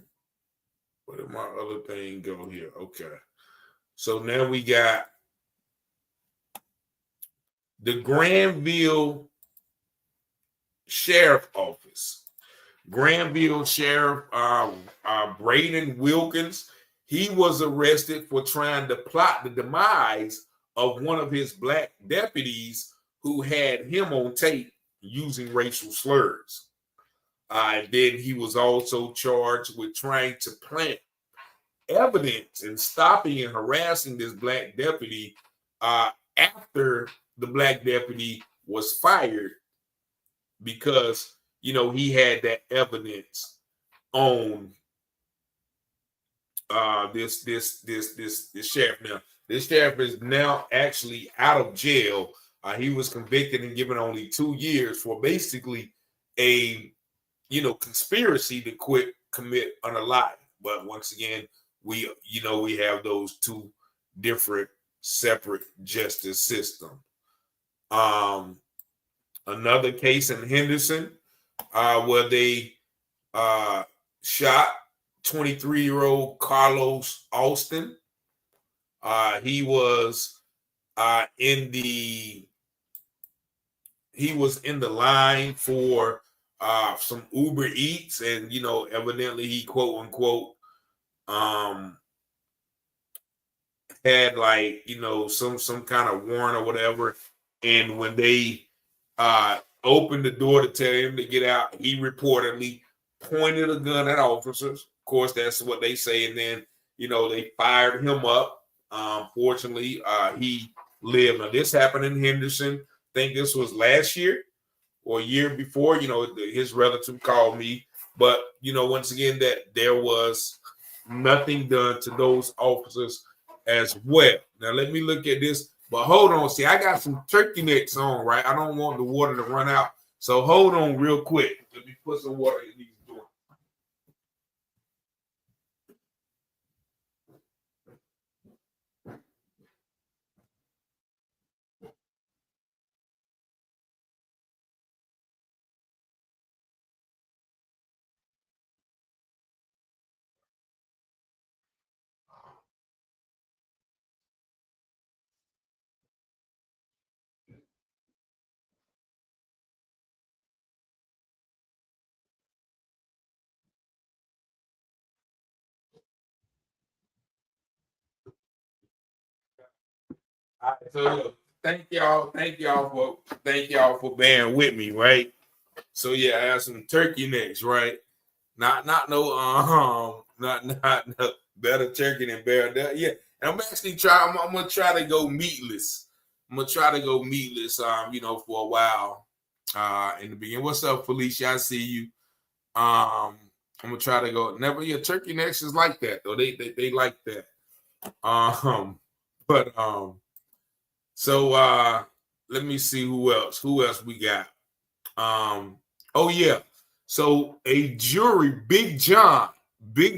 Where did my other thing go here? Okay. So now we got the Granville Sheriff Office. Granville Sheriff Braden Wilkins, he was arrested for trying to plot the demise of one of his black deputies who had him on tape using racial slurs. And then he was also charged with trying to plant evidence and stopping and harassing this black deputy after the black deputy was fired, because he had that evidence on this sheriff. Now this sheriff is now actually out of jail. He was convicted and given only 2 years for basically a conspiracy to commit unalive. But once again, we have those two different separate justice systems. Another case in Henderson where they shot 23-year-old Carlos Austin. He was in the line for some Uber Eats, and evidently he quote unquote had some kind of warrant or whatever. And when they opened the door to tell him to get out, he reportedly pointed a gun at officers. Of course, that's what they say. And then, they fired him up. Fortunately, he lived. Now, this happened in Henderson. I think this was last year or a year before. His relative called me. But, once again, that there was nothing done to those officers as well. Now, let me look at this. But hold on. See, I got some turkey necks on, right? I don't want the water to run out. So hold on real quick. Let me put some water in these doors. All right, so thank y'all for bearing with me, right? So yeah, I have some turkey necks, right? Not no better turkey than bear. Yeah, and I'm actually trying. I'm gonna try to go meatless. For a while. In the beginning. What's up, Felicia? I see you. I'm gonna try to go. Never. Yeah, turkey necks is like that though. They like that. But So let me see who else. Who else we got? Oh yeah. So a jury, Big John, in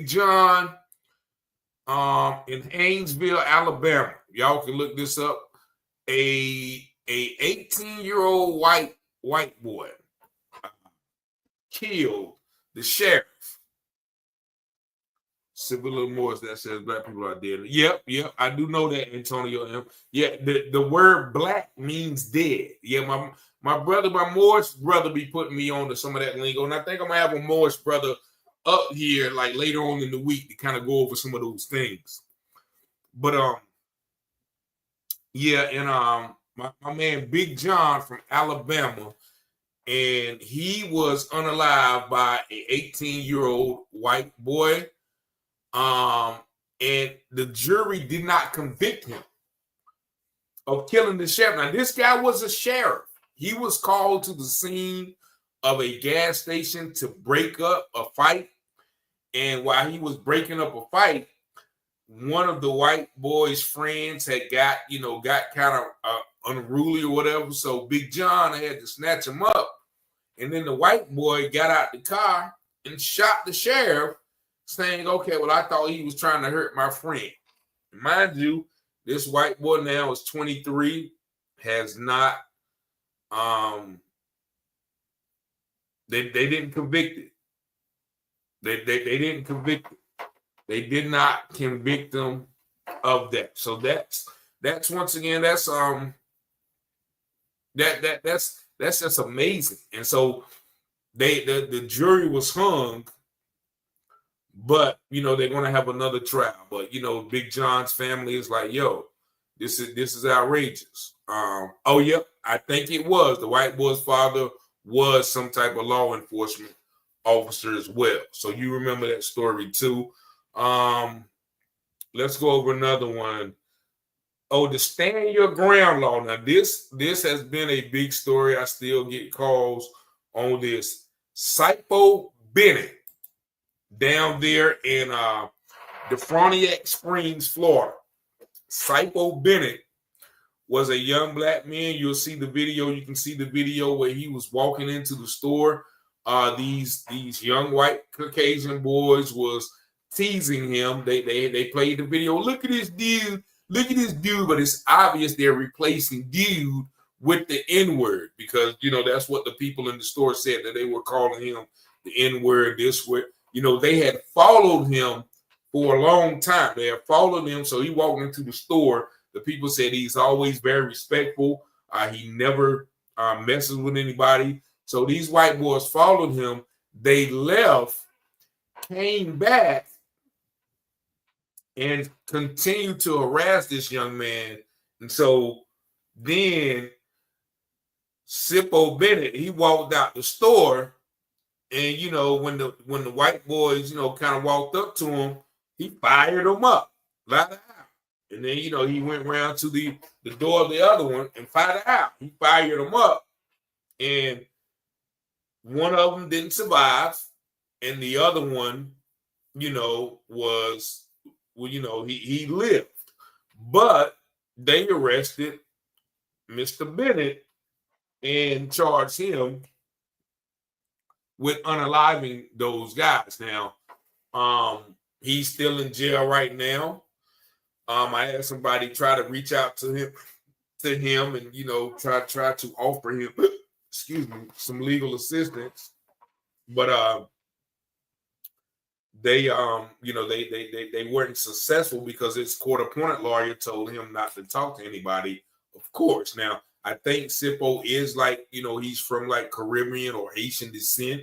Haynesville, Alabama. Y'all can look this up. A 18-year-old white boy killed the sheriff. Civil little Morris that says black people are dead. Yep. I do know that, Antonio. Yeah, the word black means dead. Yeah, my Morris brother be putting me on to some of that lingo. And I think I'm gonna have a Morris brother up here like later on in the week to kind of go over some of those things. But my man Big John from Alabama, and he was unalived by an 18-year-old white boy. And the jury did not convict him of killing the sheriff. Now, this guy was a sheriff. He was called to the scene of a gas station to break up a fight. And while he was breaking up a fight, one of the white boy's friends had got kind of unruly or whatever. So Big John had to snatch him up. And then the white boy got out the car and shot the sheriff, saying, okay, well, I thought he was trying to hurt my friend. Mind you, this white boy now is 23, has not, they didn't convict it. They didn't convict it. They did not convict him of that. So that's once again, that's just amazing. And so the jury was hung. But they're gonna have another trial. But Big John's family is like, yo, this is outrageous. I think it was the white boy's father was some type of law enforcement officer as well. So you remember that story too. Let's go over another one. Oh, the stand your ground law. Now this has been a big story. I still get calls on this. Sipho Bennett, down there in DeFroniac Springs, Florida. Sipho Bennett was a young black man. You'll see the video. You can see the video where he was walking into the store. These young white Caucasian boys was teasing him. They played the video. Look at this dude. But it's obvious they're replacing dude with the N-word because that's what the people in the store said, that they were calling him the N-word, this word. They had followed him for a long time. They had followed him. So he walked into the store. The people said he's always very respectful. He never messes with anybody. So these white boys followed him. They left, came back, and continued to harass this young man. And so then Sipho Bennett, he walked out the store. And when the white boys kind of walked up to him, he fired them up, loud. And then he went around to the door of the other one and fired out. He fired them up, and one of them didn't survive, and the other one, he lived. But they arrested Mr. Bennett and charged him with unaliving those guys. Now, he's still in jail right now. I had somebody try to reach out to him and try to offer him some legal assistance, but they weren't successful because his court-appointed lawyer told him not to talk to anybody. Of course, now I think Sipho is he's from Caribbean or Haitian descent.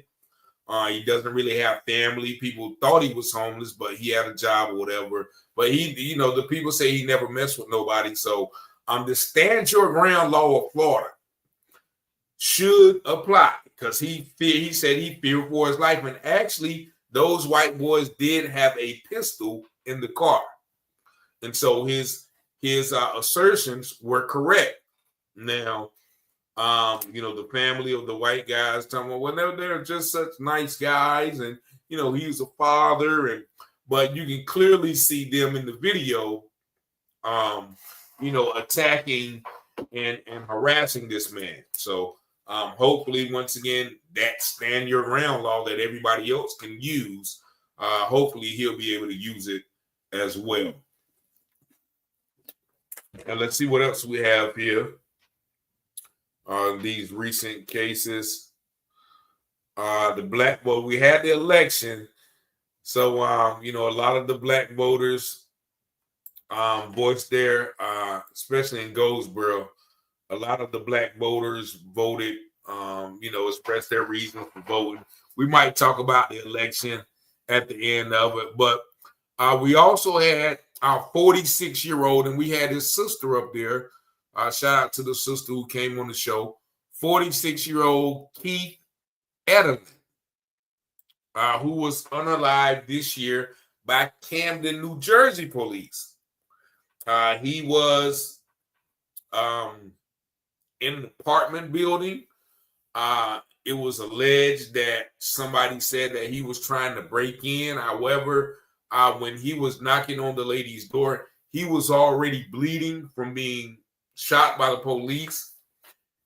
He doesn't really have family. People thought he was homeless, but he had a job or whatever. But he, the people say he never messed with nobody. So The stand your ground law of Florida should apply because he said he feared for his life. And actually, those white boys did have a pistol in the car. And so his assertions were correct. Now, the family of the white guys talking about, well, they're just such nice guys, and he's a father, but you can clearly see them in the video, attacking and harassing this man. So hopefully, once again, that stand your ground law that everybody else can use, hopefully he'll be able to use it as well. And let's see what else we have here. These recent cases. We had the election. So, a lot of the black voters voiced their, especially in Goldsboro, a lot of the black voters voted, expressed their reasons for voting. We might talk about the election at the end of it, but we also had our 46-year-old, and we had his sister up there. Shout out to the sister who came on the show, 46-year-old Keith Edelman, who was unalived this year by Camden, New Jersey police. He was in an apartment building. It was alleged that somebody said that he was trying to break in. However, when he was knocking on the lady's door, he was already bleeding from being shot by the police.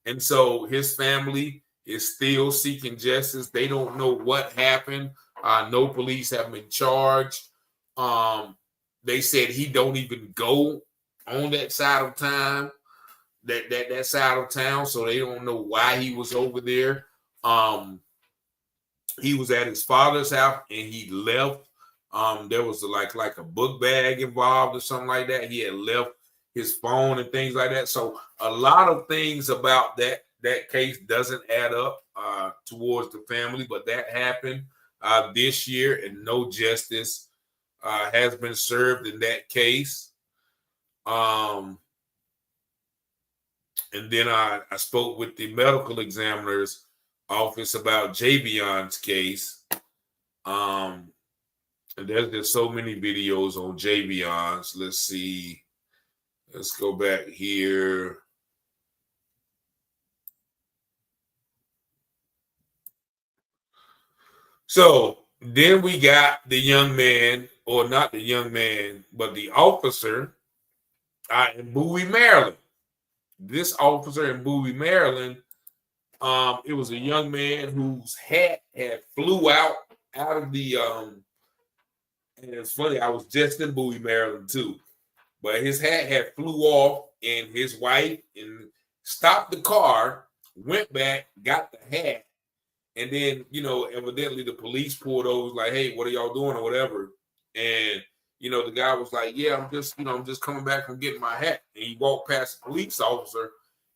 And so his family is still seeking justice. They don't know what happened. No police have been charged. They said he don't even go on that side of town, that side of town, so they don't know why he was over there. He was at his father's house and he left. There was like a book bag involved or something like that. He had left his phone and things like that. So a lot of things about that case doesn't add up towards the family, but that happened this year, and no justice has been served in that case. And then I spoke with the medical examiner's office about Javion's case. And there's just so many videos on Javion's. Let's see. Let's go back here. So then we got the young man, or not the young man, but the officer in Bowie, Maryland. This officer in Bowie, Maryland, it was a young man whose hat had flew out of the, and it's funny, I was just in Bowie, Maryland too, but his hat had flew off, and his wife stopped the car, went back, got the hat, and then, evidently the police pulled over, like, hey, what are y'all doing or whatever? And, the guy was like, yeah, I'm just coming back from getting my hat. And he walked past the police officer.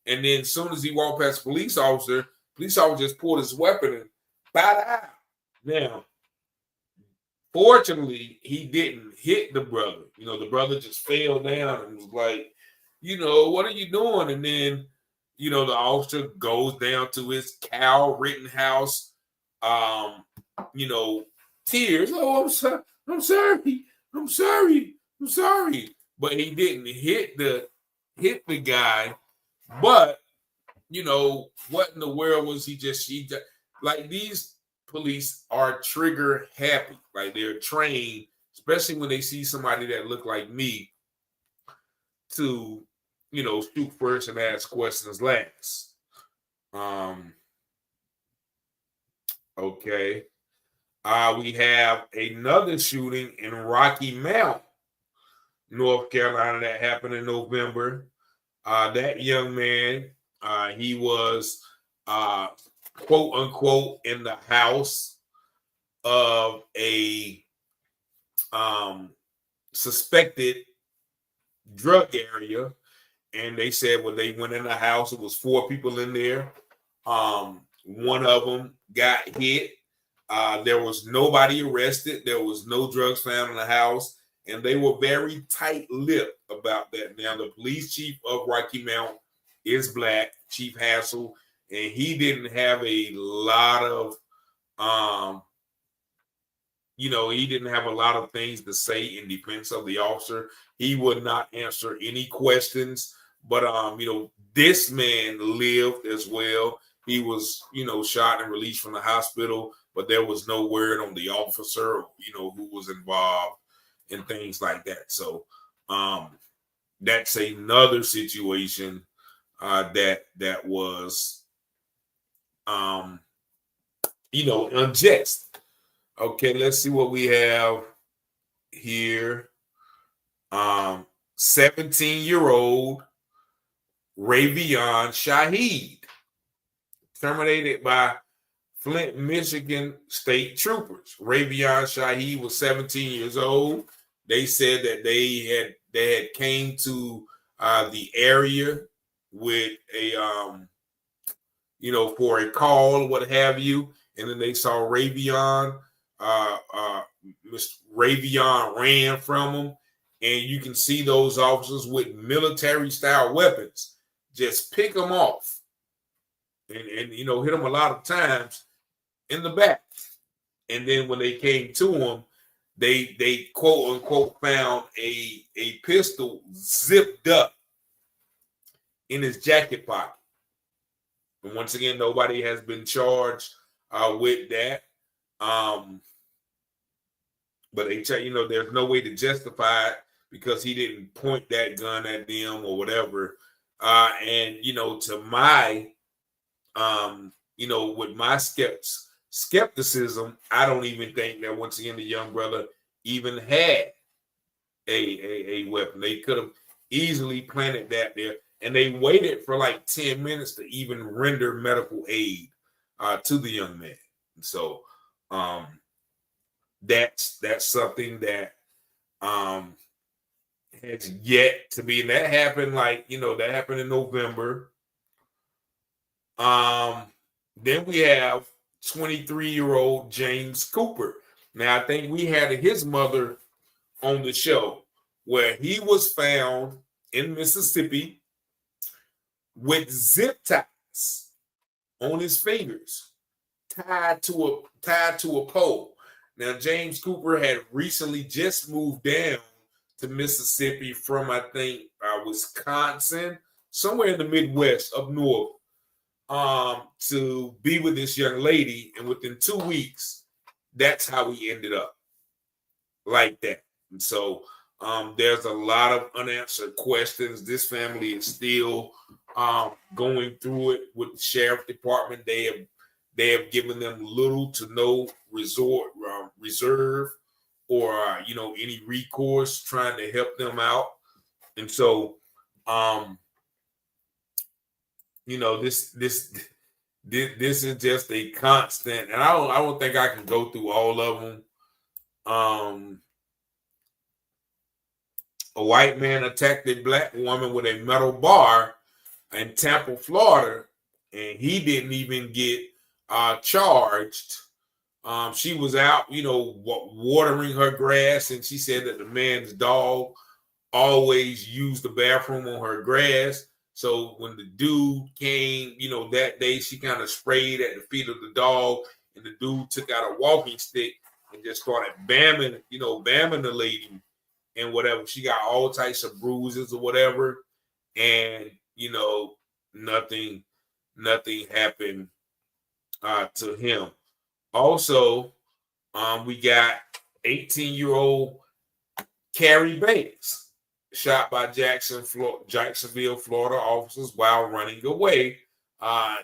And then as soon as he walked past the police officer just pulled his weapon and fired out. Now, fortunately, he didn't hit the brother. The brother just fell down and was like, what are you doing? And then, the officer goes down to his Cal Rittenhouse, tears. Oh, I'm sorry. But he didn't hit the guy. But, what in the world was he just like, these police are trigger happy. Like, they're trained, especially when they see somebody that look like me, to, shoot first and ask questions last. Okay. We have another shooting in Rocky Mount, North Carolina, that happened in November. That young man, he was quote unquote in the house of a suspected drug area, and they said when they went in the house, it was 4 people in there. One of them got hit. There was nobody arrested. There was no drugs found in the house. and they were very tight-lipped about that. Now, the police chief of Rocky Mount is black, Chief Hassel, and he didn't have a lot of, he didn't have a lot of things to say in defense of the officer. He would not answer any questions, but this man lived as well. He was, shot and released from the hospital, but there was no word on the officer, who was involved and things like that. So that's another situation that was, unjust. Okay, let's see what we have here. 17-year-old Ravion Shaheed, terminated by Flint, Michigan state troopers. Ravion Shaheed was 17 years old. They said that they had came to the area with a for a call, what have you, and then they saw Ravion. Mr. Ravion ran from them, and you can see those officers with military-style weapons just pick them off and hit them a lot of times in the back. And then when they came to him, they quote unquote found a pistol zipped up in his jacket pocket. And once again, nobody has been charged with that. But they tell there's no way to justify it because he didn't point that gun at them or whatever. And to my with my skepticism, I don't even think that once again the young brother even had a weapon. They could have easily planted that there, and they waited for like 10 minutes to even render medical aid to the young man. So that's something that has yet to be, and that happened that happened in November. Then we have 23-year-old James Cooper. Now, I think we had his mother on the show where he was found in Mississippi with zip ties on his fingers, tied to a pole. Now, James Cooper had recently just moved down to Mississippi from, I think, Wisconsin, somewhere in the Midwest up north, to be with this young lady. And within 2 weeks, that's how he ended up like that. And so there's a lot of unanswered questions. This family is still going through it with the sheriff department. They have given them little to no reserve or any recourse trying to help them out. And so this is just a constant, and I don't think I can go through all of them. A white man attacked a black woman with a metal bar in Tampa, Florida, and he didn't even get charged. She was out, watering her grass, and she said that the man's dog always used the bathroom on her grass. So when the dude came, that day, she kind of sprayed at the feet of the dog, and the dude took out a walking stick and just started bamming the lady and whatever. She got all types of bruises or whatever, and nothing happened to him. Also, we got 18-year-old Carrie Banks shot by Jacksonville, Florida officers while running away.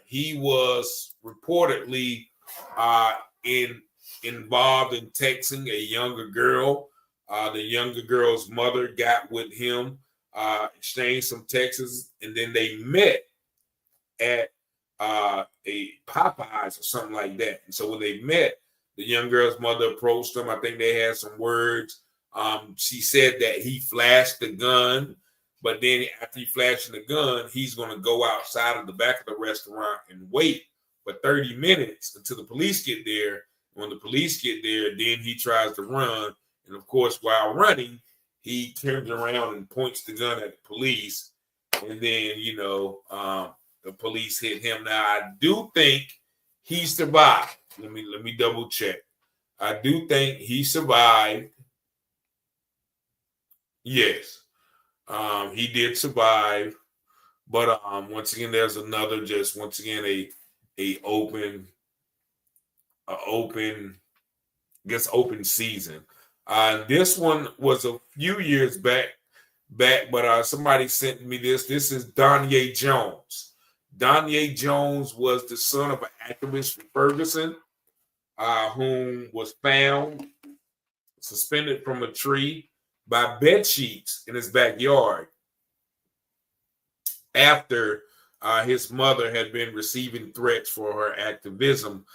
He was reportedly involved in texting a younger girl. The younger girl's mother got with him, exchanged some texts, and then they met at a Popeyes or something like that. And so when they met, the young girl's mother approached them. I think they had some words. She said that he flashed the gun, but then after he flashed the gun, he's going to go outside of the back of the restaurant and wait for 30 minutes until the police get there. When the police get there, then he tries to run. And of course, while running, he turns around and points the gun at the police, and then the police hit him. Now I do think he survived. Let me double check. I do think he survived. Yes, he did survive. But once again, there's another once again a open season. This one was a few years back, but somebody sent me this. This is Donye Jones. Donye Jones was the son of an activist from Ferguson, whom was found suspended from a tree by bed sheets in his backyard after his mother had been receiving threats for her activism.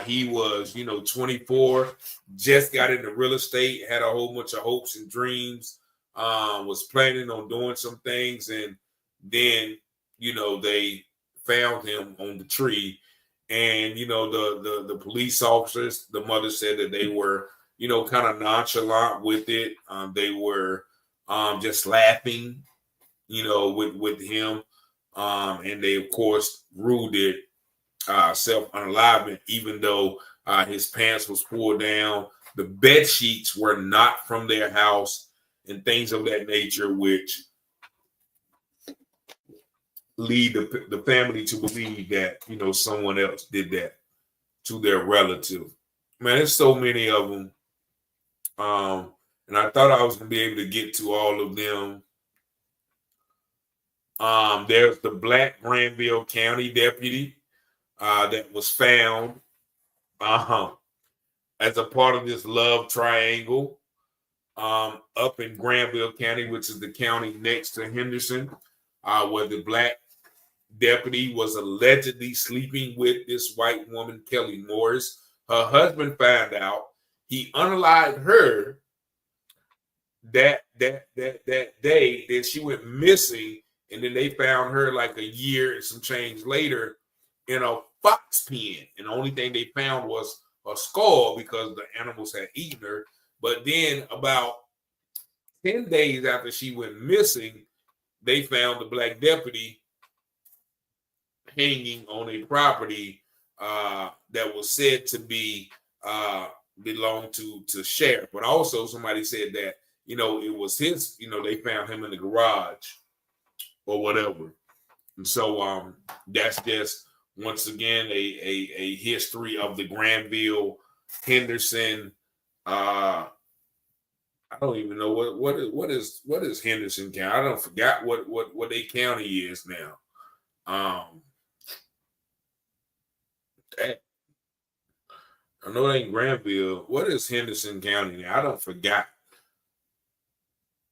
He was, 24, just got into real estate, had a whole bunch of hopes and dreams, was planning on doing some things, and then, they found him on the tree. And, the police officers, the mother said that they were, kind of nonchalant with it. They were just laughing, with him. And they, of course, ruled it self-unalivement, even though his pants was pulled down. The bed sheets were not from their house and things of that nature, which lead the family to believe that, someone else did that to their relative. Man, there's so many of them. And I thought I was going to be able to get to all of them. There's the Black Granville County deputy that was found as a part of this love triangle up in Granville County, which is the county next to Henderson, where the Black deputy was allegedly sleeping with this white woman, Kelly Morris. Her husband found out. He unalived her that day that she went missing, and then they found her like a year and some change later in a fox pen. And the only thing they found was a skull because the animals had eaten her. But then about 10 days after she went missing, they found the Black deputy hanging on a property that was said to be belonged to sheriff. But also somebody said that, it was his, they found him in the garage or whatever. And so that's just once again a history of the Granville, Henderson. I don't even know what is Henderson County. I don't forgot what they county is now. I know it ain't Granville. What is Henderson County now? I don't forgot.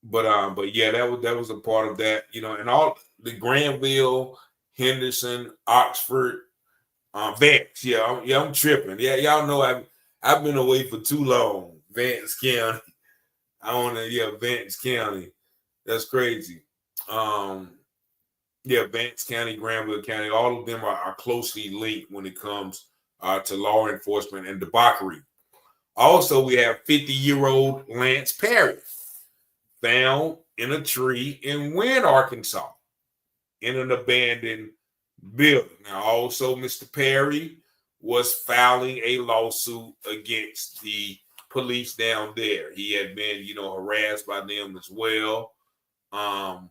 But yeah, that was a part of that, and all the Granville, Henderson, Oxford, Vance. I'm tripping. Yeah, y'all know I've been away for too long. Vance County. Vance County. That's crazy. Vance County, Granville County, all of them are closely linked when it comes to law enforcement and debauchery. Also, we have 50-year-old Lance Perry, found in a tree in Wynne, Arkansas, in an abandoned building. Now, also, Mr. Perry was filing a lawsuit against the police down there. He had been, harassed by them as well. That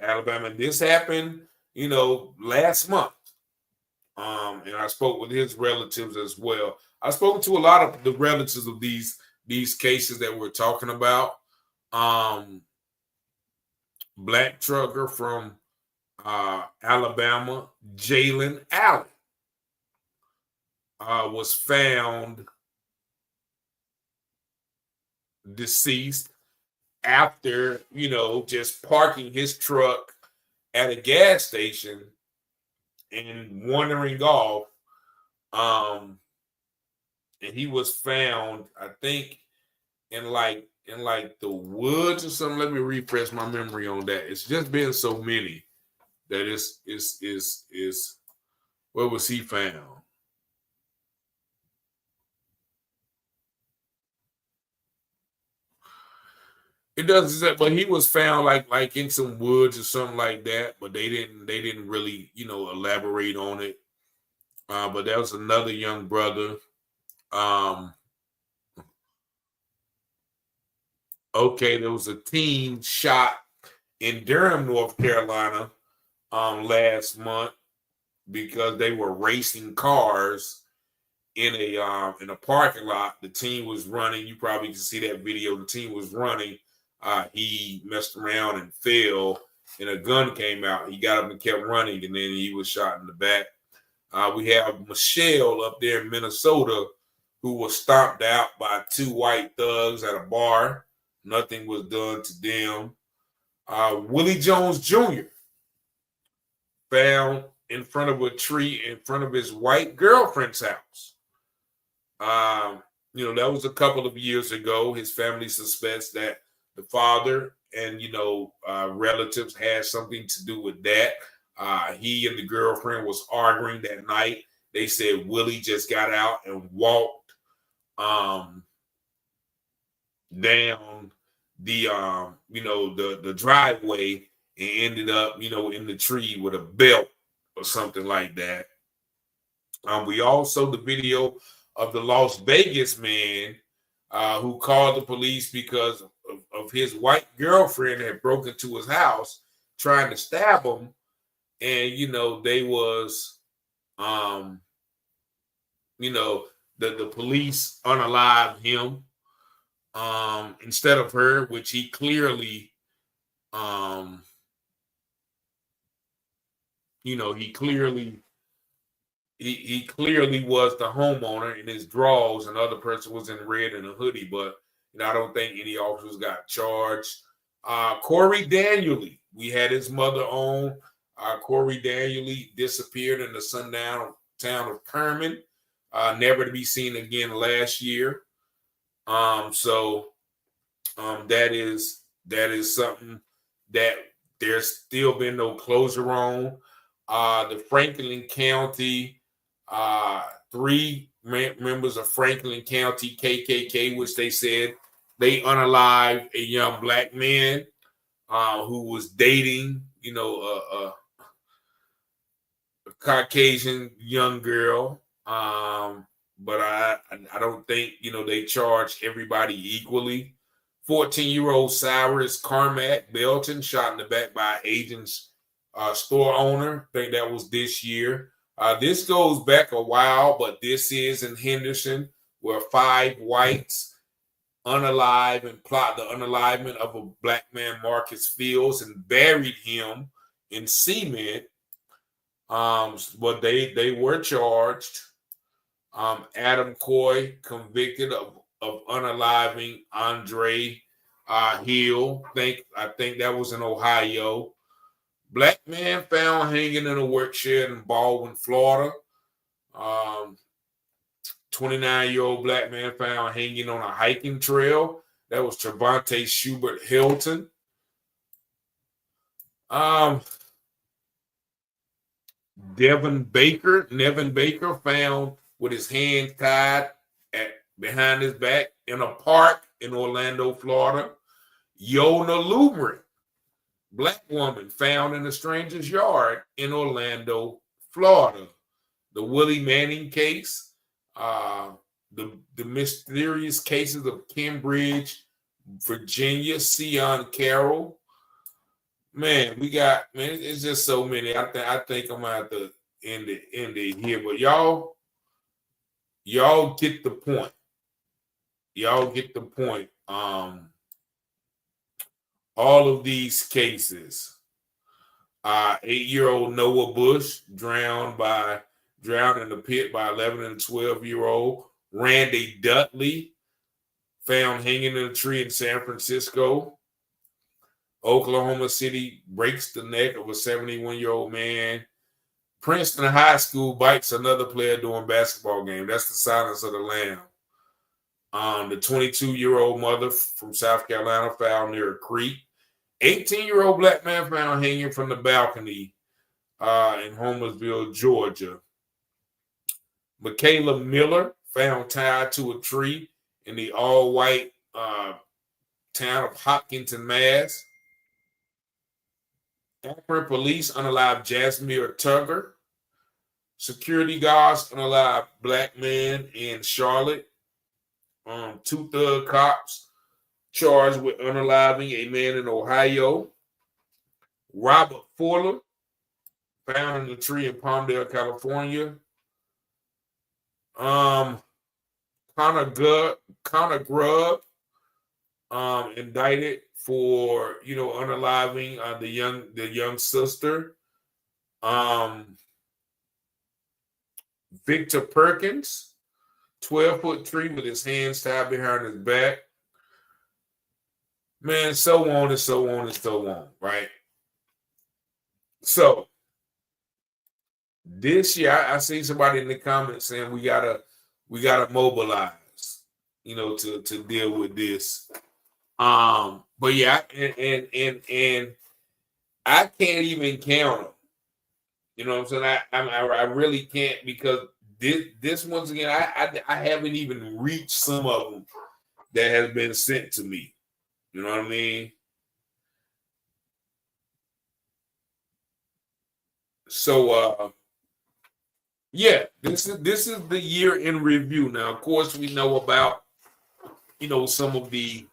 Alabama. This happened, last month. And I spoke with his relatives as well. I spoke to a lot of the relatives of these cases that we're talking about. Black trucker from Alabama, Jalen Allen, was found deceased after, just parking his truck at a gas station and wandering off. And he was found, I think, in the woods or something. Let me refresh my memory on that. It's just been so many that is where was he found? It doesn't, but he was found like in some woods or something like that. But they didn't really elaborate on it. But that was another young brother. Okay, there was a teen shot in Durham, North Carolina, last month because they were racing cars in a parking lot. The team was running. You probably can see that video. The team was running. He messed around and fell, and a gun came out. He got up and kept running, and then he was shot in the back. We have Michelle up there in Minnesota, who was stomped out by two white thugs at a bar. Nothing was done to them. Willie Jones Jr. found in front of a tree in front of his white girlfriend's house. That was a couple of years ago. His family suspects that the father and relatives had something to do with that. He and the girlfriend was arguing that night. They said Willie just got out and walked down the driveway and ended up in the tree with a belt or something like that. We also the video of the Las Vegas man who called the police because of his white girlfriend had broken into his house trying to stab him, and they was the police unalived him instead of her, which he clearly he clearly was the homeowner in his drawers, and the other person was in red and a hoodie, but I don't think any officers got charged. Corey Daniely, we had his mother on. Corey Daniely disappeared in the sundown town of Kerman, never to be seen again last year. So that is something that there's still been no closure on. The Franklin County, 3 members of Franklin County KKK, which they said they unalived a young black man who was dating, a Caucasian young girl. But I don't think, they charge everybody equally. 14-year-old Cyrus Carmack Belton shot in the back by agent's store owner. I think that was this year. This goes back a while, but this is in Henderson, where 5 whites unalive and plot the unalivement of a black man, Marcus Fields, and buried him in cement. But they were charged. Adam Coy convicted of unaliving Andre Hill. I think that was in Ohio. Black man found hanging in a work shed in Baldwin, Florida. 29-year-old black man found hanging on a hiking trail. That was Trevante Schubert Hilton. Nevin Baker found with his hands tied behind his back in a park in Orlando, Florida. Yona Lubrin, black woman found in a stranger's yard in Orlando, Florida. The Willie Manning case, the mysterious cases of Cambridge, Virginia, Sion Carroll. Man, it's just so many. I think I'm gonna have to end it here, but y'all get the point. Y'all get the point. All of these cases. 8-year-old Noah Bush drowned in the pit by 11 and 12-year-old Randy Dudley, found hanging in a tree in San Francisco. Oklahoma City breaks the neck of a 71-year-old man. Princeton High School bites another player during basketball game. That's the silence of the lamb. The 22-year-old mother from South Carolina found near a creek. 18-year-old black man found hanging from the balcony in Homersville, Georgia. Michaela Miller found tied to a tree in the all-white town of Hopkinton, Mass. Akron police unalive Jasmine Tugger. Security guards unalive black man in Charlotte. 2 thug cops charged with unaliving a man in Ohio. Robert Fuller found in a tree in Palmdale, California. Connor Grubb indicted for unaliving the young sister. Victor Perkins, 12-foot tree with his hands tied behind his back. Man, so on and so on and so on, right? So this year, I see somebody in the comments saying we gotta mobilize, to deal with this. But yeah, and I can't even count them. You know what I'm saying? I really can't, because this once again, I haven't even reached some of them that has been sent to me. You know what I mean? So yeah, this is the year in review. Now, of course, we know about some of the,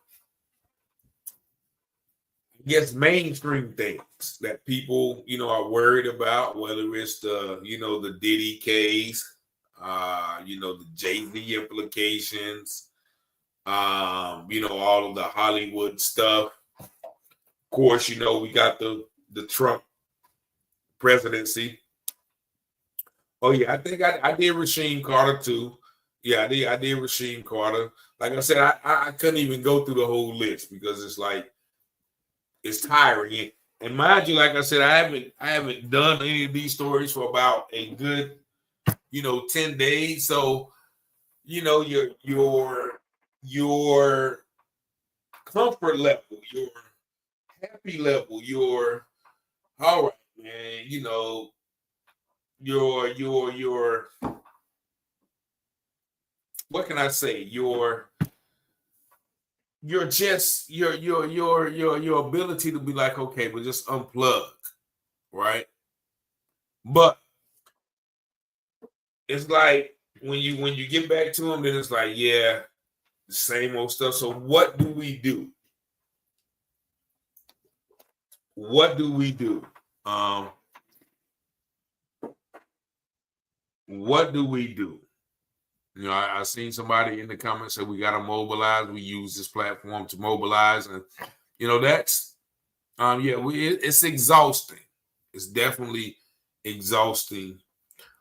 I guess, mainstream things that people are worried about, whether it's the the Diddy case, the Jay-Z implications, all of the Hollywood stuff. Of course, we got the Trump presidency. Oh yeah, I think I did Rasheem Carter too. Yeah, I did Rasheem Carter. Like I said, I couldn't even go through the whole list because it's like, it's tiring. And mind you, like I said, I haven't done any of these stories for about a good 10 days. So your comfort level, your happy level, your all right, man, your what can I say? Your just your ability to be like, okay, but just unplug, right? But it's like when you get back to them, then it's like, yeah, the same old stuff. So what do we do? What do we do? What do we do? I seen somebody in the comments say we got to mobilize. We use this platform to mobilize, and that's it's exhausting. It's definitely exhausting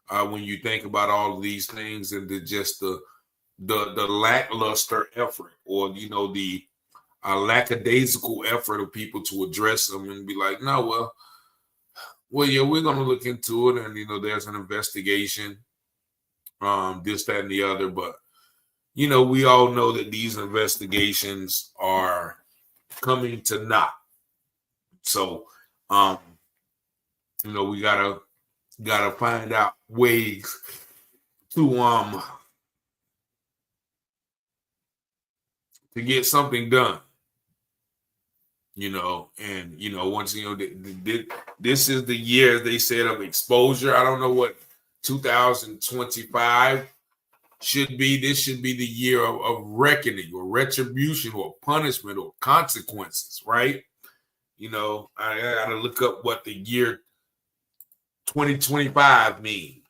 when you think about all of these things and the lackluster effort, or the lackadaisical effort of people to address them and be like, no, well, yeah, we're gonna look into it, and there's an investigation. This, that, and the other, but we all know that these investigations are coming to naught. So, we gotta find out ways to get something done. And once this is the year, they said, of exposure. I don't know what 2025 should be. This should be the year of reckoning, or retribution, or punishment, or consequences, right? I gotta look up what the year 2025 mean,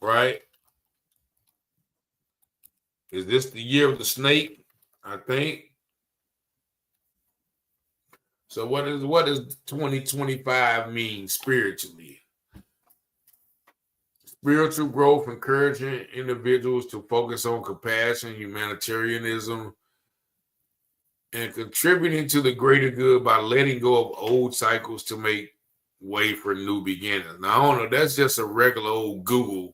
right? Is this the year of the snake? I think. So what does 2025 mean spiritually? Spiritual growth, encouraging individuals to focus on compassion, humanitarianism, and contributing to the greater good by letting go of old cycles to make way for new beginnings. Now, I don't know. That's just a regular old Google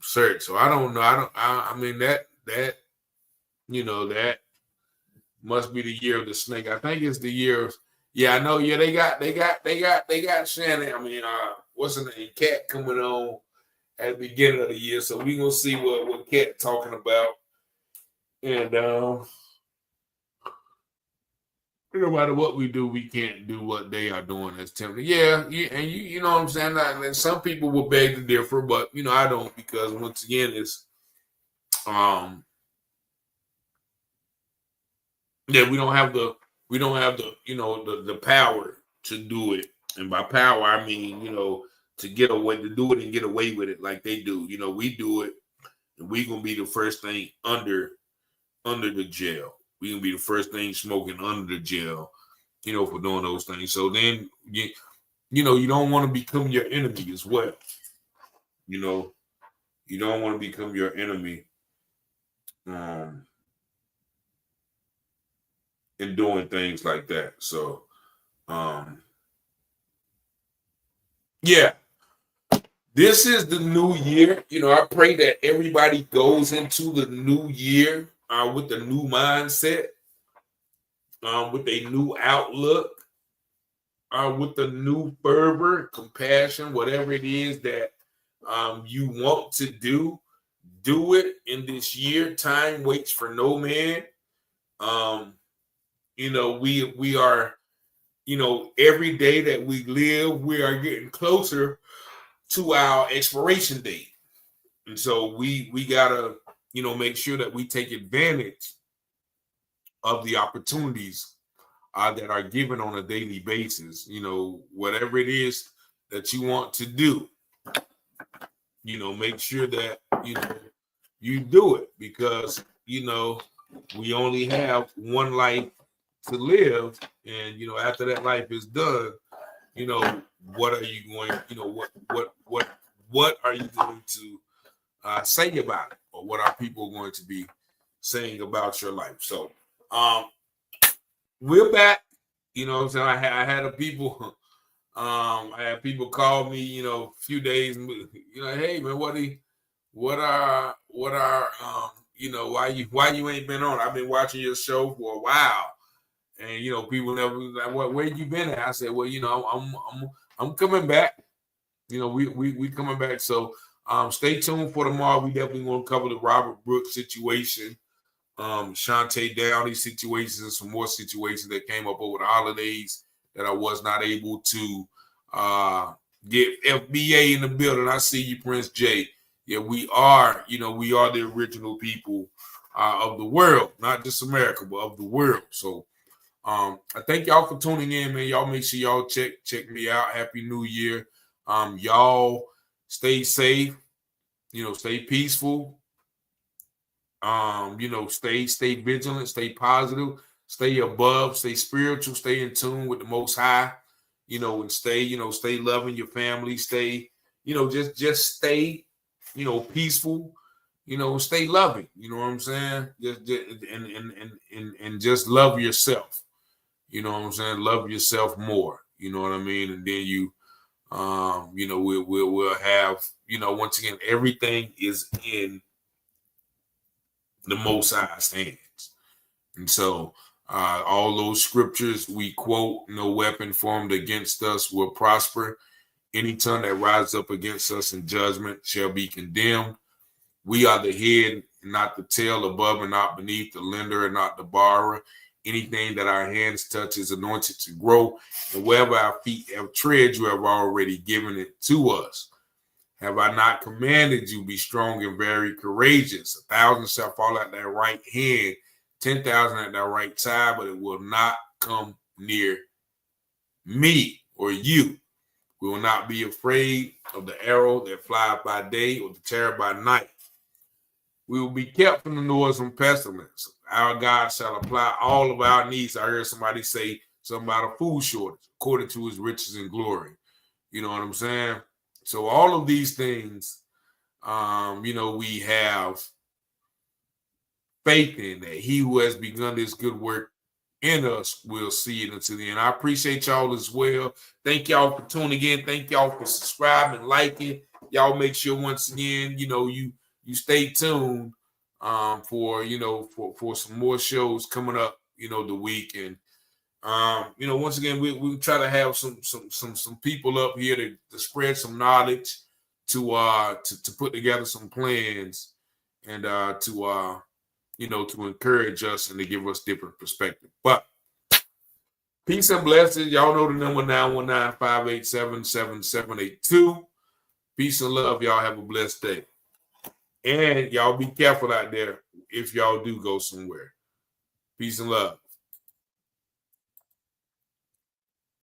search. So I don't know. I mean that that must be the year of the snake. I think it's the year of, yeah, I know. Yeah, they got Shannon. I mean, what's her name? Cat coming on at the beginning of the year. So we're gonna see what Cat talking about. And no matter what we do, we can't do what they are doing as tempting. Yeah, you know what I'm saying? And some people will beg to differ, but I don't, because once again, it's yeah, we don't have the the power to do it. And by power I mean, to get away, to do it and get away with it like they do. We do it, and we gonna be the first thing under the jail. We gonna be the first thing smoking under the jail, for doing those things. So then you don't want to become your enemy as well. You don't want to become your enemy in doing things like that. So yeah, this is the new year. I pray that everybody goes into the new year with a new mindset, with a new outlook, with a new fervor, compassion, whatever it is that you want to do it in this year. Time waits for no man. We are, every day that we live, we are getting closer to our expiration date. And so we gotta, make sure that we take advantage of the opportunities that are given on a daily basis. Whatever it is that you want to do, make sure that you do it, because we only have one life to live, and after that life is done, what are you going, what are you going to say about it, or what are people going to be saying about your life? So we're back. What I'm saying? I had people call me, a few days, hey man, why you ain't been on? I've been watching your show for a while, and people never like, where you been at? I said, well, I'm coming back. We coming back. So stay tuned for tomorrow. We definitely want to cover the Robert Brooks situation, Shante Downey situations, and some more situations that came up over the holidays that I was not able to get. FBA in the building. I see you, Prince J. Yeah, we are the original people of the world, not just America, but of the world. So I thank y'all for tuning in, man. Y'all make sure y'all check me out. Happy New Year. Y'all stay safe, stay peaceful. Stay vigilant, stay positive, stay above, stay spiritual, stay in tune with the Most High, and stay loving your family, stay, just stay, peaceful, stay loving, you know what I'm saying? Just and just love yourself, you know what I'm saying? Love yourself more, you know what I mean? And then we'll have, once again, everything is in the Most High's hands. And so all those scriptures we quote, no weapon formed against us will prosper. Any tongue that rises up against us in judgment shall be condemned. We are the head, not the tail, above and not beneath, the lender and not the borrower. Anything that our hands touch is anointed to grow. And wherever our feet have tread, you have already given it to us. Have I not commanded you, be strong and very courageous? 1,000 shall fall at thy right hand, 10,000 at thy right side, but it will not come near me or you. We will not be afraid of the arrow that flies by day or the terror by night. We will be kept from the noise and pestilence. Our God shall apply all of our needs. I heard somebody say something about a food shortage, according to his riches and glory. You know what I'm saying? So all of these things, we have faith in that he who has begun this good work in us will see it until the end. I appreciate y'all as well. Thank y'all for tuning in. Thank y'all for subscribing, liking. Y'all make sure once again, you stay tuned for some more shows coming up, the week. And once again, we try to have some people up here to spread some knowledge, to put together some plans, and to encourage us and to give us different perspective. But Peace and blessings. Y'all know the number 919-587-7782. Peace and love. Y'all have a blessed day. And y'all be careful out there if y'all do go somewhere. Peace and love.